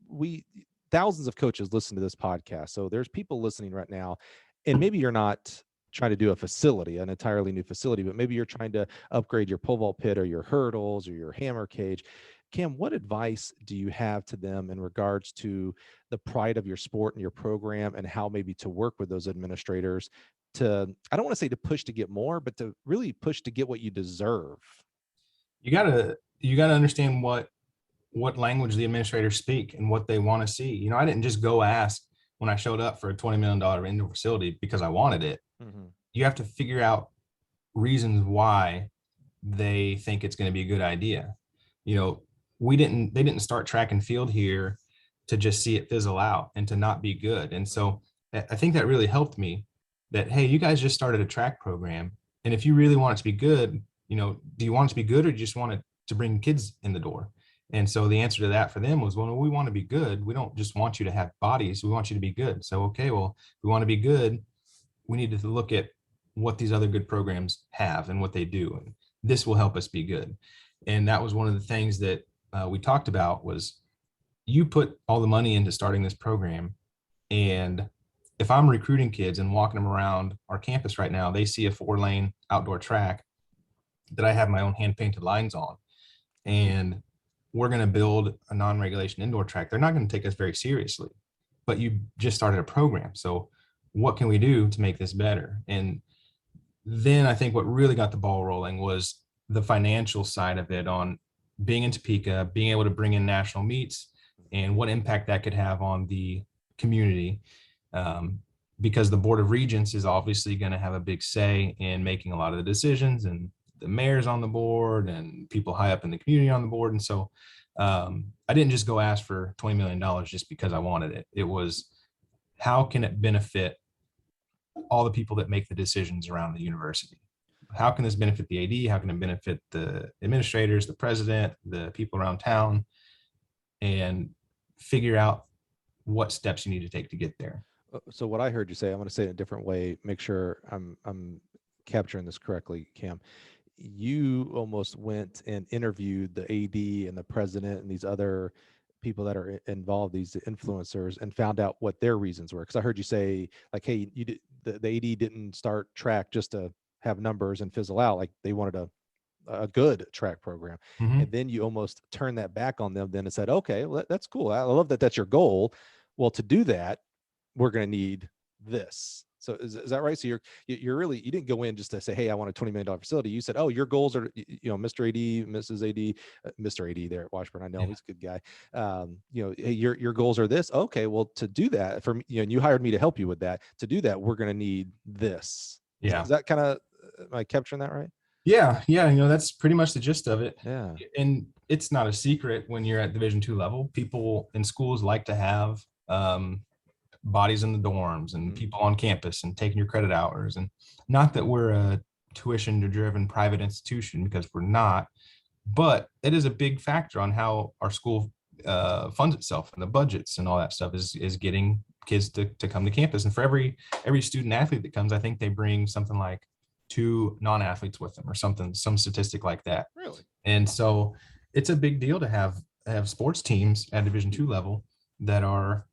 we thousands of coaches listen to this podcast. So there's people listening right now, and maybe you're not trying to do a facility, an entirely new facility, but maybe you're trying to upgrade your pole vault pit or your hurdles or your hammer cage. Cam, what advice do you have to them in regards to the pride of your sport and your program, and how maybe to work with those administrators to, I don't want to say to push to get more, but to really push to get what you deserve? You gotta understand what language the administrators speak and what they want to see. I didn't just go ask when I showed up for a $20 million indoor facility because I wanted it. Mm-hmm. You have to figure out reasons why they think it's going to be a good idea. They didn't start track and field here to just see it fizzle out and to not be good. And so I think that really helped me, that, hey, you guys just started a track program. And if you really want it to be good, do you want it to be good, or do you just want it to bring kids in the door? And so the answer to that for them was, well, we want to be good. We don't just want you to have bodies. We want you to be good. So, okay, well, we want to be good. We need to look at what these other good programs have and what they do. And this will help us be good. And that was one of the things that we talked about, was you put all the money into starting this program. And if I'm recruiting kids and walking them around our campus right now, they see a 4-lane outdoor track that I have my own hand painted lines on, and we're going to build a non-regulation indoor track. They're not going to take us very seriously, but you just started a program. So what can we do to make this better? And then I think what really got the ball rolling was the financial side of it, on being in Topeka, being able to bring in national meets, and what impact that could have on the community. Because the Board of Regents is obviously going to have a big say in making a lot of the decisions, and the mayor's on the board and people high up in the community on the board. And so I didn't just go ask for $20 million just because I wanted it. It was, how can it benefit all the people that make the decisions around the university? How can this benefit the AD? How can it benefit the administrators, the president, the people around town, and figure out what steps you need to take to get there? So what I heard you say, I'm going to say it in a different way, make sure I'm capturing this correctly, Cam. You almost went and interviewed the AD and the president and these other people that are involved, these influencers, and found out what their reasons were. Because I heard you say, like, hey, the AD didn't start track just to have numbers and fizzle out. Like, they wanted a good track program. Mm-hmm. And then you almost turned that back on them then and said, okay, well, that's cool. I love that that's your goal. Well, to do that, we're going to need this. So is that right? So you're really, you didn't go in just to say, hey, I want a $20 million facility. You said, oh, your goals are, Mr. AD, Mrs. AD, Mr. AD there at Washburn. I know he's a good guy. Hey, your goals are this. Okay, well, to do that for me, and you hired me to help you with that. To do that, we're going to need this. Yeah. Is that kind of, am I capturing that right? Yeah. That's pretty much the gist of it. Yeah. And it's not a secret when you're at Division II level. People in schools like to have bodies in the dorms and people on campus and taking your credit hours. And not that we're a tuition driven private institution, because we're not, but it is a big factor on how our school funds itself, and the budgets and all that stuff is getting kids to come to campus. And for every student athlete that comes, I think they bring something like 2 non-athletes with them, or some statistic like that. Really? And so it's a big deal to have sports teams at Division II level that are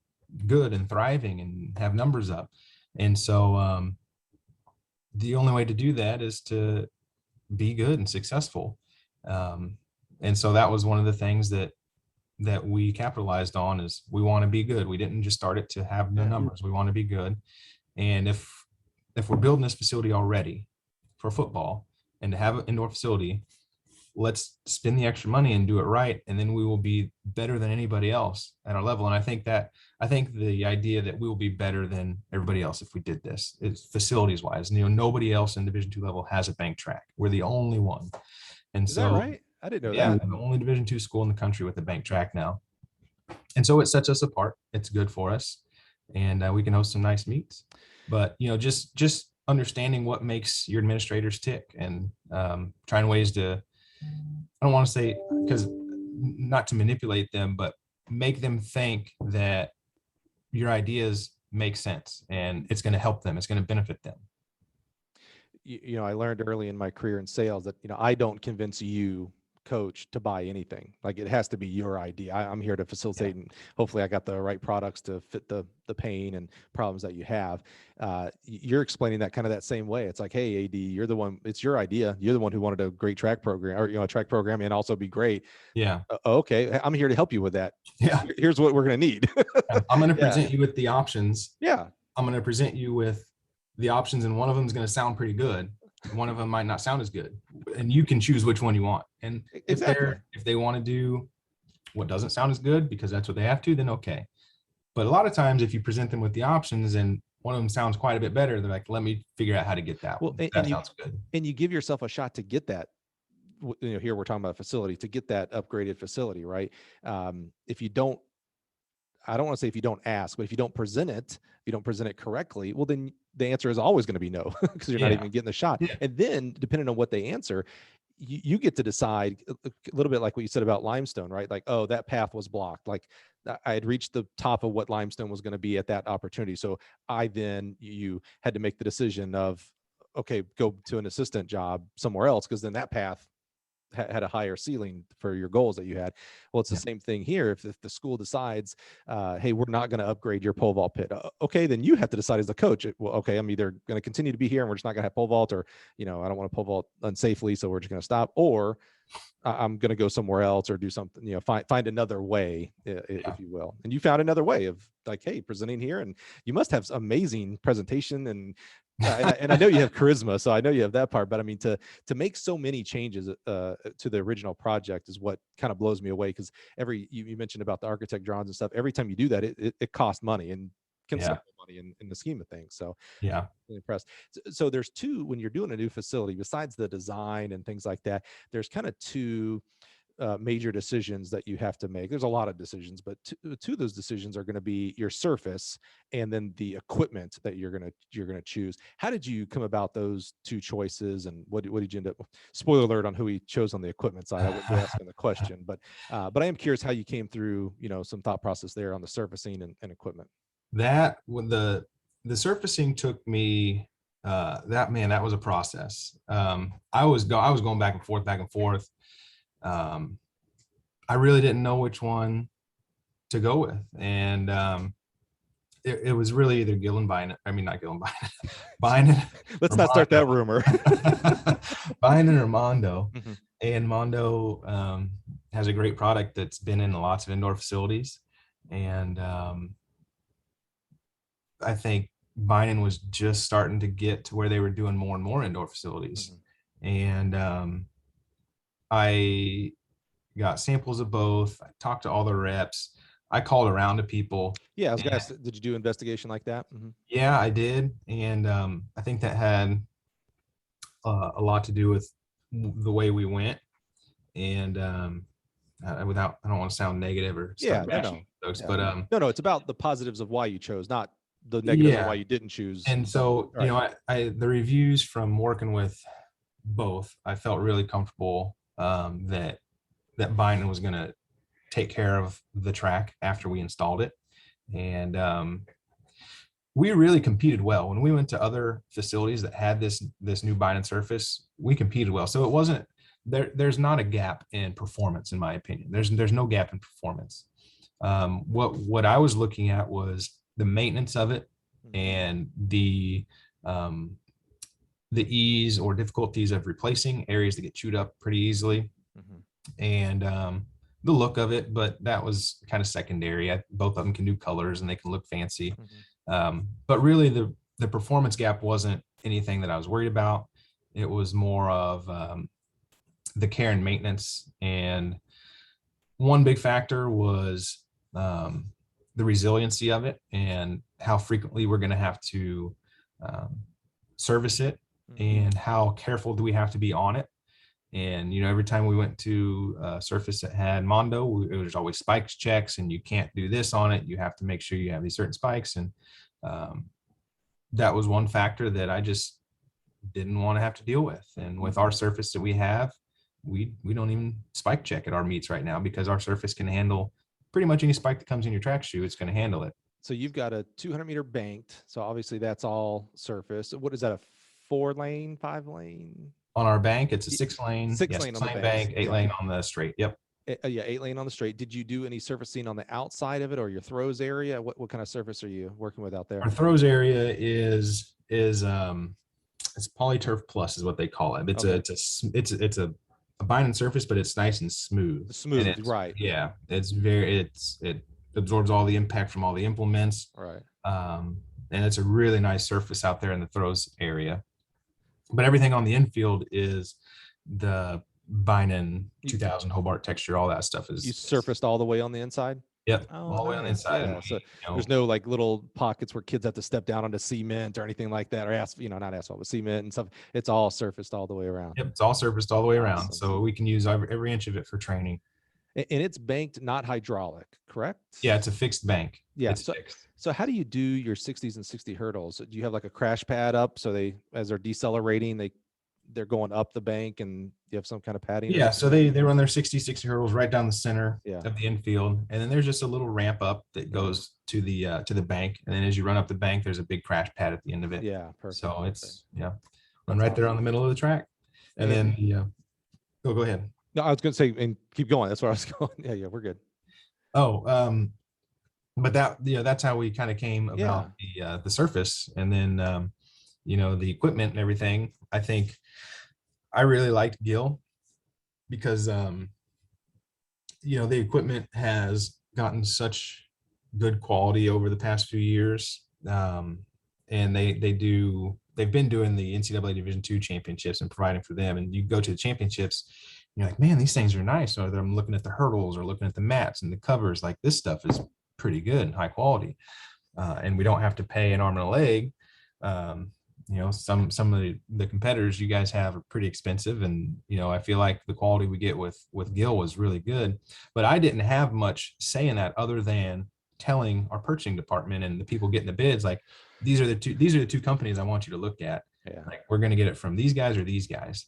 good and thriving and have numbers up. And so the only way to do that is to be good and successful. And so that was one of the things that we capitalized on, is we want to be good. We didn't just start it to have the numbers. We want to be good. And if we're building this facility already for football, and to have an indoor facility, let's spend the extra money and do it right. And then we will be better than anybody else at our level. And I think the idea that we will be better than everybody else if we did this, it's facilities wise. Nobody else in Division II level has a bank track. We're the only one. And Is that right? I didn't know that. The only Division II school in the country with a bank track now. And so it sets us apart. It's good for us. And we can host some nice meets. But, just understanding what makes your administrators tick, and trying ways to, I don't want to say, because not to manipulate them, but make them think that your ideas make sense and it's going to help them. It's going to benefit them. I learned early in my career in sales that, I don't convince you, coach, to buy anything. Like, it has to be your idea. I'm here to facilitate, and hopefully I got the right products to fit the pain and problems that you have. You're explaining that kind of that same way. It's like, hey, AD, you're the one, it's your idea. You're the one who wanted a great track program, or, a track program and also be great. Yeah. Okay. I'm here to help you with that. Yeah. Here's what we're going to need. I'm going to present you with the options. Yeah. I'm going to present you with the options, and one of them is going to sound pretty good. One of them might not sound as good, and you can choose which one you want. And if they want to do what doesn't sound as good because that's what they have to, then okay. But a lot of times, if you present them with the options and one of them sounds quite a bit better, they're like, let me figure out how to get that. Well, that sounds good. And you give yourself a shot to get that. Here we're talking about a facility, to get that upgraded facility, right? If you don't, I don't want to say if you don't ask, but if you don't present it correctly, well, then the answer is always going to be no, because you're not even getting the shot. Yeah. And then depending on what they answer, you get to decide a little bit like what you said about Limestone, right? Like, oh, that path was blocked. Like, I had reached the top of what Limestone was going to be at that opportunity. So you had to make the decision of, okay, go to an assistant job somewhere else, because then that path had a higher ceiling for your goals that you had. Well, it's the same thing here. If the school decides, hey, we're not going to upgrade your pole vault pit, okay, then you have to decide as the coach, well, okay, I'm either going to continue to be here and we're just not going to have pole vault, or, I don't want to pole vault unsafely, so we're just going to stop, or I'm going to go somewhere else or do something, find another way, if you will. And you found another way of, like, hey, presenting here, and you must have amazing presentation, and I know you have charisma, so I know you have that part. But I mean, to make so many changes to the original project is what kind of blows me away. Because you mentioned about the architect drawings and stuff. Every time you do that, it costs money, and considerable money in the scheme of things. So I'm really impressed. So there's two, when you're doing a new facility, besides the design and things like that, there's kind of two major decisions that you have to make. There's a lot of decisions, but two of those decisions are going to be your surface and then the equipment that you're going to choose. How did you come about those two choices, and what did you end up? Spoiler alert on who he chose on the equipment side. I wouldn't be asking the question, but I am curious how you came through, some thought process there on the surfacing and equipment. That when the surfacing took me, that was a process. I was going back and forth. I really didn't know which one to go with, and it was really either Gill and Bynum. I mean, not Gill and Bynum. Let's not start that rumor. Bynum or Mondo. Mm-hmm. And Mondo has a great product that's been in lots of indoor facilities, and I think Bynum was just starting to get to where they were doing more and more indoor facilities. Mm-hmm. And I got samples of both. I talked to all the reps. I called around to people. Yeah, I was gonna ask, did you do investigation like that? Mm-hmm. Yeah, I did. And I think that had a lot to do with the way we went. And I don't want to sound negative or folks, but no, it's about the positives of why you chose, not the negatives of why you didn't choose. And so, I the reviews from working with both, I felt really comfortable that Bynum was going to take care of the track after we installed it. And we really competed well. When we went to other facilities that had this new Bynum surface, we competed well. So it wasn't, there's not a gap in performance, in my opinion. There's no gap in performance. What I was looking at was the maintenance of it and the ease or difficulties of replacing areas that get chewed up pretty easily. Mm-hmm. And the look of it, but that was kind of secondary. Both of them can do colors and they can look fancy. Mm-hmm. But really the performance gap wasn't anything that I was worried about. It was more of the care and maintenance. And one big factor was the resiliency of it and how frequently we're going to have to service it. Mm-hmm. And how careful do we have to be on it. And, every time we went to a surface that had Mondo, it was always spikes checks, and you can't do this on it. You have to make sure you have these certain spikes. And that was one factor that I just didn't want to have to deal with. And with our surface that we have, we don't even spike check at our meets right now, because our surface can handle pretty much any spike that comes in your track shoe. It's going to handle it. So you've got a 200-meter banked. So obviously that's all surface. What is that, a 4-lane, 5-lane? On our bank, it's a Y- 6-lane. Six Yes, lane on the 6-lane banks. bank, 8-lane on the straight. Yep. Yeah, 8-lane on the straight. Did you do any surfacing on the outside of it or your throws area? What kind of surface are you working with out there? Our throws area is it's polyturf plus is what they call it. Okay. It's a binding surface, but it's nice and smooth. And Smooth, it's right. it absorbs all the impact from all the implements. Right. And it's a really nice surface out there in the throws area. But everything on the infield is the Binen 2000 Hobart texture. All that stuff is You surfaced all the way on the inside? Yep, Oh, all the way on the nice. inside. Yeah. And So there's no like little pockets where kids have to step down onto cement or anything like that, or not asphalt, but cement and stuff. It's all surfaced all the way around. Yep, it's all surfaced all the way around. Awesome. So we can use every inch of it for training. And it's banked, not hydraulic, correct? Yeah, it's a fixed bank. Yeah. It's fixed. So how do you do your 60s and 60 hurdles? Do you have like a crash pad up so they, as they're decelerating, they're going up the bank, and you have some kind of padding? Yeah, so they run their 60 hurdles right down the center Yeah. of the infield, and then there's just a little ramp up that goes to the bank, and then as you run up the bank, there's a big crash pad at the end of it. Yeah, perfect. So it's run right there on the middle of the track, and then go ahead. No, I was going to say, and keep going. That's where I was going. Yeah, we're good. Oh, but that's how we kind of came about the surface, and then the equipment and everything. I think I really liked Gil because the equipment has gotten such good quality over the past few years, and they've been doing the NCAA Division II championships and providing for them. And you go to the championships, and you're like, man, these things are nice. So I'm looking at the hurdles or looking at the mats and the covers, like this stuff is pretty good and high quality, and we don't have to pay an arm and a leg. Some of the competitors you guys have are pretty expensive, and I feel like the quality we get with Gil was really good. But I didn't have much say in that other than telling our purchasing department and the people getting the bids, like, these are the two companies I want you to look at. Yeah. Like, we're going to get it from these guys or these guys.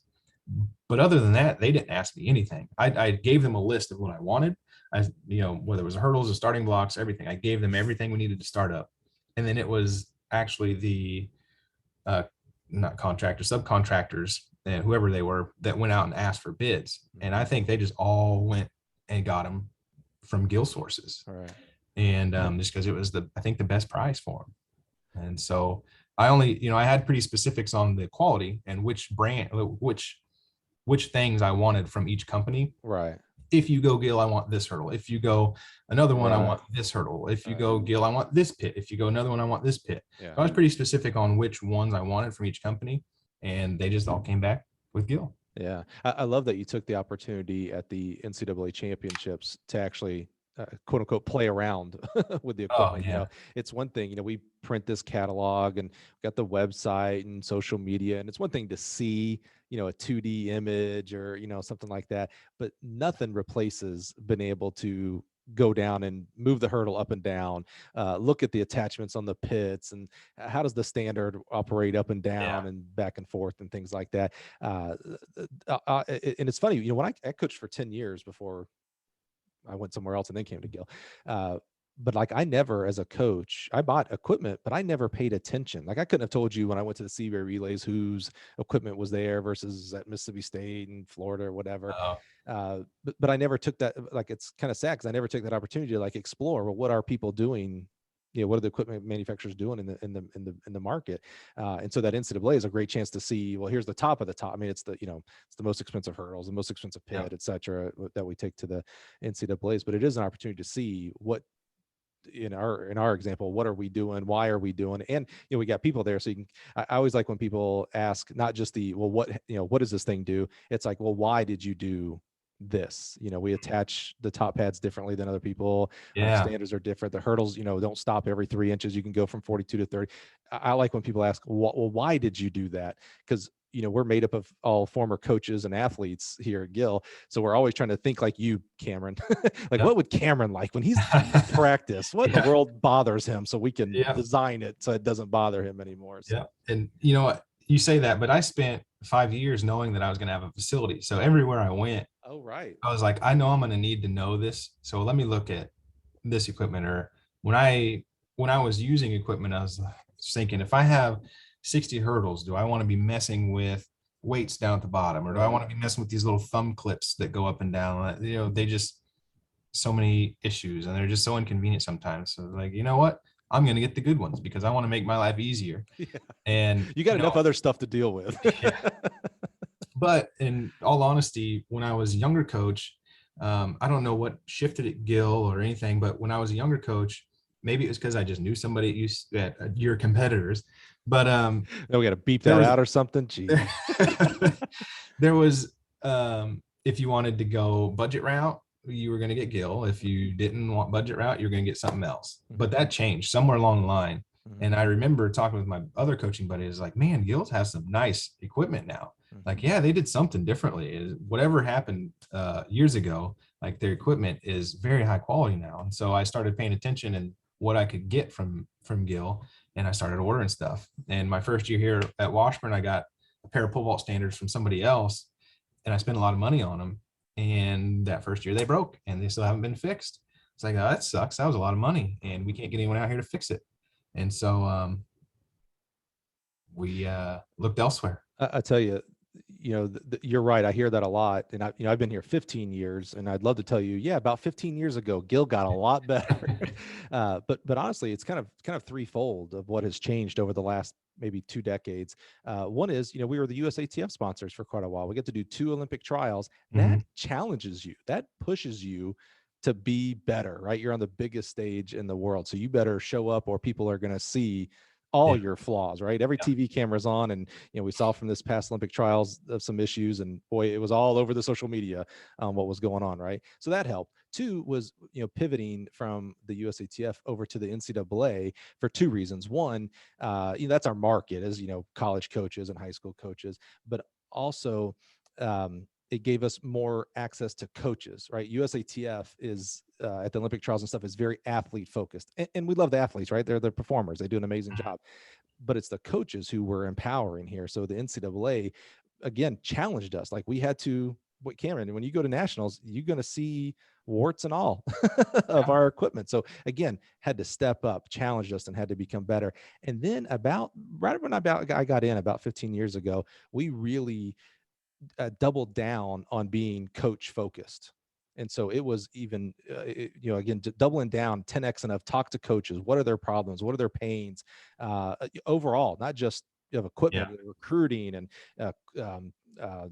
But other than that, they didn't ask me anything. I gave them a list of what I wanted. Whether it was hurdles or starting blocks, everything. I gave them everything we needed to start up. And then it was actually the not contractors, subcontractors, and whoever they were that went out and asked for bids. And I think they just all went and got them from Gil sources. All right. And just because it was the best price for them. And so I had pretty specifics on the quality and which brand, which things I wanted from each company. Right. If you go Gil, I want this hurdle. If you go another one, I want this hurdle. If you go Gil, I want this pit. If you go another one, I want this pit. Yeah. So I was pretty specific on which ones I wanted from each company, and they just all came back with Gil. Yeah. I love that you took the opportunity at the NCAA championships to actually quote unquote play around with the equipment. Yeah. It's one thing, we print this catalog and got the website and social media, and it's one thing to see, a 2D image or, something like that, but nothing replaces being able to go down and move the hurdle up and down, look at the attachments on the pits, and how does the standard operate up and down and back and forth and things like that. And it's funny, when I coached for 10 years before I went somewhere else and then came to Gil. But like, I never, as a coach, I bought equipment, but I never paid attention. Like, I couldn't have told you when I went to the Seabury Relays whose equipment was there versus at Mississippi State and Florida or whatever. But I never took that. Like, it's kind of sad because I never took that opportunity to like explore, well, what are people doing? What are the equipment manufacturers doing in the market? And so that NCAA is a great chance to see, well, here's the top of the top. I mean, it's the most expensive hurdles, the most expensive pit, et cetera, that we take to the NCAAs. But it is an opportunity to see what, in our example, what are we doing? Why are we doing? And, we got people there. So I always like when people ask, not just what does this thing do? It's like, well, why did you do this? We attach the top pads differently than other people. Our standards are different. The hurdles, don't stop every 3 inches. You can go from 42 to 30. I like when people ask, well, why did you do that? Because we're made up of all former coaches and athletes here at Gil. So we're always trying to think like you, Cameron. What would Cameron like when he's practice? What in the world bothers him, so we can design it so it doesn't bother him anymore. So. Yeah. And you say that, but I spent 5 years knowing that I was going to have a facility. So everywhere I went, I was like, I know I'm going to need to know this. So let me look at this equipment. Or when I was using equipment, I was thinking, if I have 60 hurdles? Do I want to be messing with weights down at the bottom, or do I want to be messing with these little thumb clips that go up and down? You know, they just, so many issues, and they're just so inconvenient sometimes. So like, you know what? I'm going to get the good ones because I want to make my life easier. Yeah. And, You got you enough know, other stuff to deal with. yeah. But in all honesty, when I was a younger coach, I don't know what shifted at Gill or anything, but when I was a younger coach, maybe it was because I just knew somebody at your competitors, but No, we got to beep there that was out or something. Gee. there was if you wanted to go budget route, you were going to get Gill. If you didn't want budget route, you're going to get something else. But that changed somewhere along the line. And I remember talking with my other coaching buddies, like, man, Gills has some nice equipment now. Like, yeah, they did something differently. Whatever happened years ago, like their equipment is very high quality now. And so I started paying attention and what I could get from Gill, and I started ordering stuff. And my first year here at Washburn, I got a pair of pole vault standards from somebody else, and I spent a lot of money on them. And that first year they broke and they still haven't been fixed. It's like, oh, that sucks. That was a lot of money and we can't get anyone out here to fix it. And so we looked elsewhere. I tell you, you're right. I hear that a lot, and I've been here 15 years, and I'd love to tell you, yeah, about 15 years ago, Gill got a lot better. But honestly, it's kind of threefold of what has changed over the last maybe 2 decades. One is, we were the USATF sponsors for quite a while. We get to do 2 Olympic trials. That challenges you. That pushes you to be better, right? You're on the biggest stage in the world, so you better show up, or people are going to see all your flaws, right? Every TV camera's on, and we saw from this past Olympic trials of some issues, and boy, it was all over the social media what was going on, right? So that helped. 2 was pivoting from the USATF over to the NCAA for 2 reasons. One, that's our market as college coaches and high school coaches, but also it gave us more access to coaches, right? USATF is at the Olympic trials and stuff is very athlete focused. And we love the athletes, right? They're the performers. They do an amazing job, but it's the coaches who we're empowering here. So the NCAA, again, challenged us. Like we had to, Cameron, when you go to nationals, you're going to see warts and all of our equipment. So again, had to step up, challenged us, and had to become better. And then right when I got in about 15 years ago, we really doubled down on being coach focused. And so it was even, again, doubling down 10X enough, talk to coaches. What are their problems? What are their pains? Overall, not just equipment, recruiting and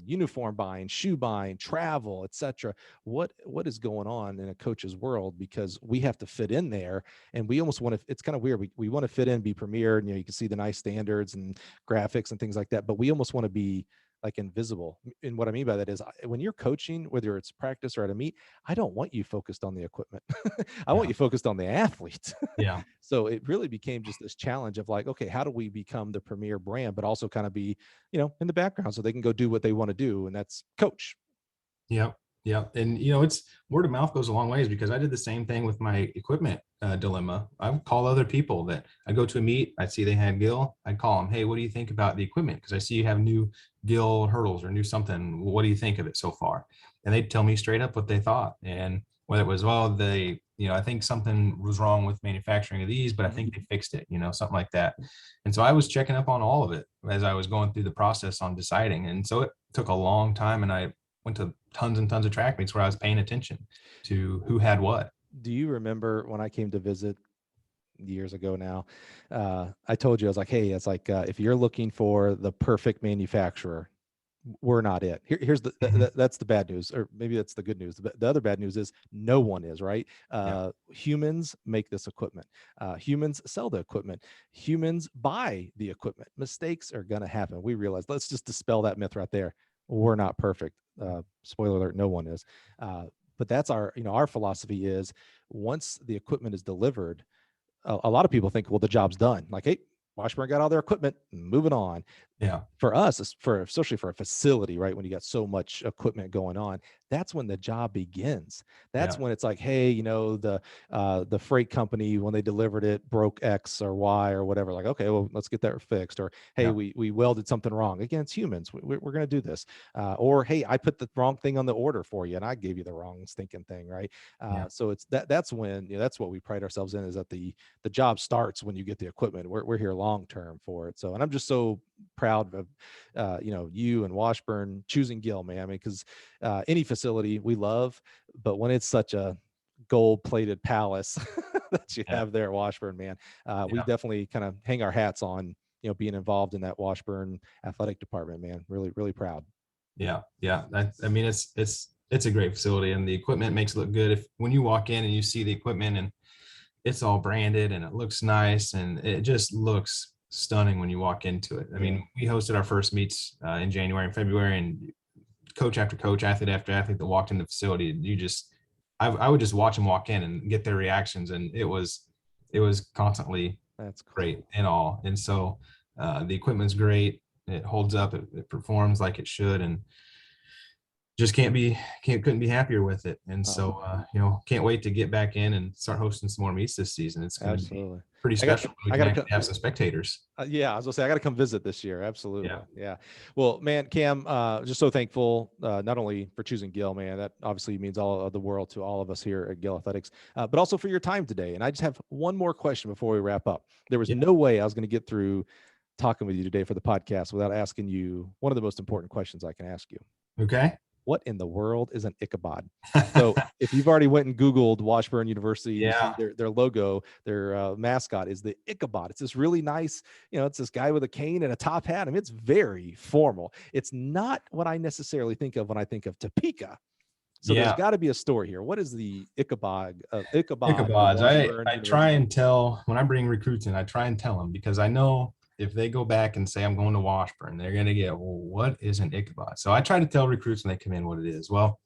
uniform buying, shoe buying, travel, etc. What is going on in a coach's world? Because we have to fit in there, and we almost want to. It's kind of weird. We want to fit in, be premier, and you can see the nice standards and graphics and things like that. But we almost want to be like invisible. And what I mean by that is when you're coaching, whether it's practice or at a meet, I don't want you focused on the equipment. I want you focused on the athlete. Yeah. So it really became just this challenge of like, okay, how do we become the premier brand, but also kind of be, in the background so they can go do what they want to do. And that's coach. Yeah. Yeah. And, it's word of mouth goes a long ways, because I did the same thing with my equipment dilemma. I would call other people that I'd go to a meet. I'd see they had Gill. I'd call them, hey, what do you think about the equipment? Because I see you have new Gill hurdles or new something. What do you think of it so far? And they'd tell me straight up what they thought. And whether it was, well, I think something was wrong with manufacturing of these, but I think they fixed it, something like that. And so I was checking up on all of it as I was going through the process on deciding. And so it took a long time, and I went to tons and tons of track meets where I was paying attention to who had what. Do you remember when I came to visit years ago now, I told you, I was like, hey, it's like, if you're looking for the perfect manufacturer, we're not it. Here's that's the bad news, or maybe that's the good news. The other bad news is no one is, right? Humans make this equipment. Humans sell the equipment. Humans buy the equipment. Mistakes are going to happen. We realize, let's just dispel that myth right there. We're not perfect. Spoiler alert, no one is. But that's our philosophy is, once the equipment is delivered, a lot of people think, well, the job's done. Like, hey, Washburn got all their equipment, moving on. For us, especially for a facility, right? When you got so much equipment going on, that's when the job begins. That's when it's like, hey, the freight company, when they delivered it, broke X or Y or whatever. Like, okay, well, let's get that fixed. Or hey, we welded something wrong. Again, it's humans. We're going to do this. Or hey, I put the wrong thing on the order for you, and I gave you the wrong stinking thing, right? So it's that's when that's what we pride ourselves in, is that the job starts when you get the equipment. We're here long term for it. So, and I'm just so proud of you and Washburn choosing Gill, man. I mean, because any facility we love, but when it's such a gold-plated palace that you have there at Washburn, man, we definitely kind of hang our hats on being involved in that Washburn athletic department, man. Really, really proud. Yeah. I mean, it's a great facility, and the equipment makes it look good. When you walk in and you see the equipment and it's all branded and it looks nice, and it just looks stunning when you walk into it. I mean, we hosted our first meets in January and February, and coach after coach, athlete after athlete that walked in the facility, I would just watch them walk in and get their reactions, and it was constantly great and all. And so the equipment's great, it holds up, it performs like it should, and just couldn't be happier with it. And so can't wait to get back in and start hosting some more meets this season. It's going to be pretty special. We can actually have some spectators. I was gonna say, I got to come visit this year. Absolutely. Yeah. Well, man, Cam, just so thankful, not only for choosing Gill, man, that obviously means all of the world to all of us here at Gill Athletics, but also for your time today. And I just have one more question before we wrap up. There was no way I was going to get through talking with you today for the podcast without asking you one of the most important questions I can ask you. Okay. What in the world is an Ichabod? So if you've already went and Googled Washburn University, you see their logo, their mascot is the Ichabod. It's this really nice, it's this guy with a cane and a top hat. I mean, it's very formal. It's not what I necessarily think of when I think of Topeka. So there's got to be a story here. What is the Ichabod? Ichabods. I try and tell, when I bring recruits in, I try and tell them, because I know if they go back and say, I'm going to Washburn, they're going to get, well, what is an Ichabod? So I try to tell recruits when they come in what it is. Well,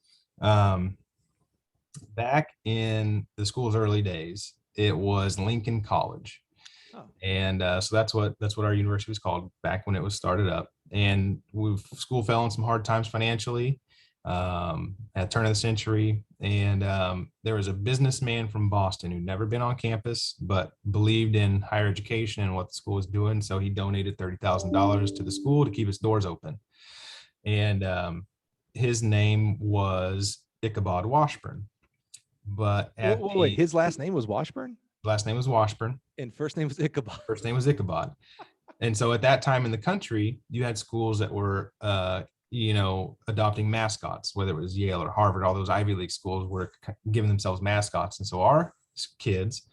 back in the school's early days, it was Lincoln College. And so that's what our university was called back when it was started up. And school fell in some hard times financially at the turn of the century. And there was a businessman from Boston who'd never been on campus, but believed in higher education and what the school was doing. So he donated $30,000 to the school to keep its doors open. And his name was Ichabod Washburn. But wait, his last name was Washburn? Last name was Washburn. And first name was Ichabod. First name was Ichabod. And so at that time in the country, you had schools that were adopting mascots, whether it was Yale or Harvard. All those Ivy League schools were giving themselves mascots. And so our kids,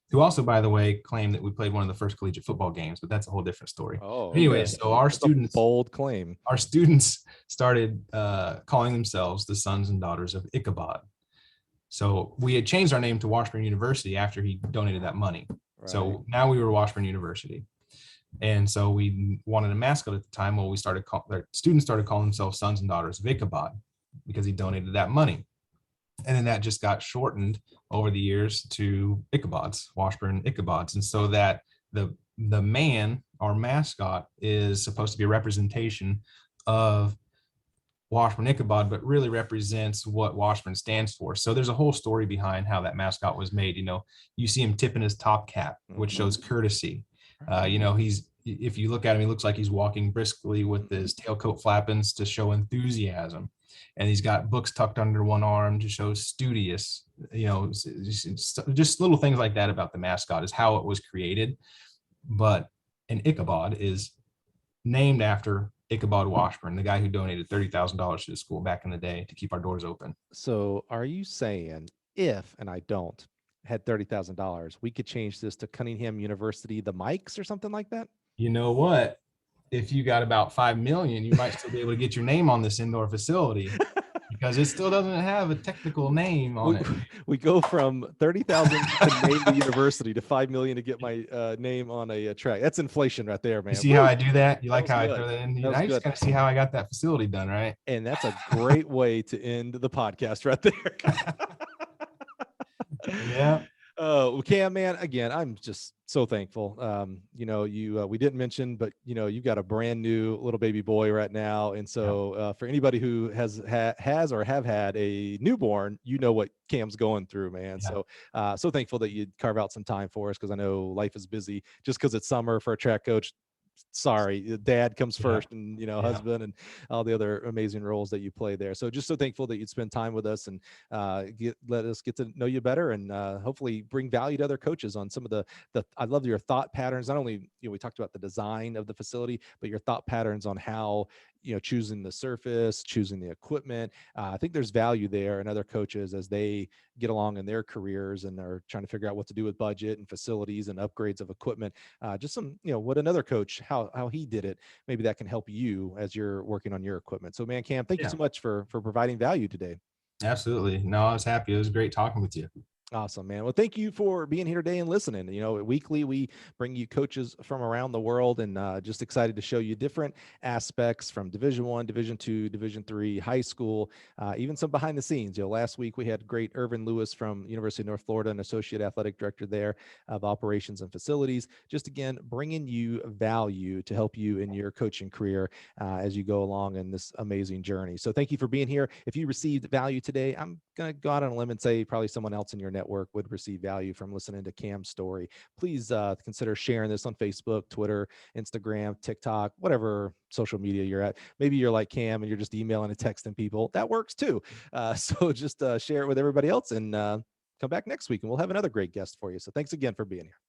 who also, by the way, claim that we played one of the first collegiate football games, but that's a whole different story. Anyway, so our students, bold claim. Our students started calling themselves the sons and daughters of Ichabod. So we had changed our name to Washburn University after he donated that money. Right. So now we were Washburn University. And so we wanted a mascot at the time. Well, students started calling themselves sons and daughters of Ichabod because he donated that money. And then that just got shortened over the years to Ichabods, Washburn Ichabods. And so that the man, our mascot, is supposed to be a representation of Washburn Ichabod, but really represents what Washburn stands for. So there's a whole story behind how that mascot was made. You see him tipping his top cap, which shows courtesy. If you look at him, he looks like he's walking briskly with his tailcoat flappings to show enthusiasm. And he's got books tucked under one arm to show studious, just little things like that about the mascot is how it was created. But an Ichabod is named after Ichabod Washburn, the guy who donated $30,000 to the school back in the day to keep our doors open. So are you saying if, and I don't, had $30,000, we could change this to Cunningham University, the Mikes or something like that? You know what? If you got about 5 million, you might still be able to get your name on this indoor facility because it still doesn't have a technical name on it. We go from 30,000 to name the university to 5 million to get my name on a track. That's inflation right there, man. You see how I do that? You like how I throw that in? I just got to see how I got that facility done, right? And that's a great way to end the podcast right there. Yeah. Well, Cam, man, again, I'm just so thankful. We didn't mention, but you've got a brand new little baby boy right now, and Yeah. so for anybody who has or have had a newborn, you know what Cam's going through, man. Yeah. So thankful that you carve out some time for us because I know life is busy. Just because it's summer for a track coach, sorry, dad comes Yeah. first, and Yeah. husband and all the other amazing roles that you play there. So just so thankful that you'd spend time with us and let us get to know you better, and hopefully bring value to other coaches on some of the I love your thought patterns. Not only we talked about the design of the facility, but your thought patterns on how choosing the surface, choosing the equipment. I think there's value there in other coaches as they get along in their careers and are trying to figure out what to do with budget and facilities and upgrades of equipment. Just some, what another coach, how he did it. Maybe that can help you as you're working on your equipment. So, man, Cam, thank you Yeah. so much for providing value today. Absolutely. No, I was happy. It was great talking with you. Awesome, man. Well, thank you for being here today and listening. Weekly we bring you coaches from around the world, and just excited to show you different aspects from Division I, Division II, Division III, high school, even some behind the scenes. Last week we had great Irvin Lewis from University of North Florida, an associate athletic director there of operations and facilities. Just again, bringing you value to help you in your coaching career as you go along in this amazing journey. So thank you for being here. If you received value today, I'm going to go out on a limb and say probably someone else in your network would receive value from listening to Cam's story. Please consider sharing this on Facebook, Twitter, Instagram, TikTok, whatever social media you're at. Maybe you're like Cam and you're just emailing and texting people. That works too. So just share it with everybody else, and come back next week and we'll have another great guest for you. So thanks again for being here.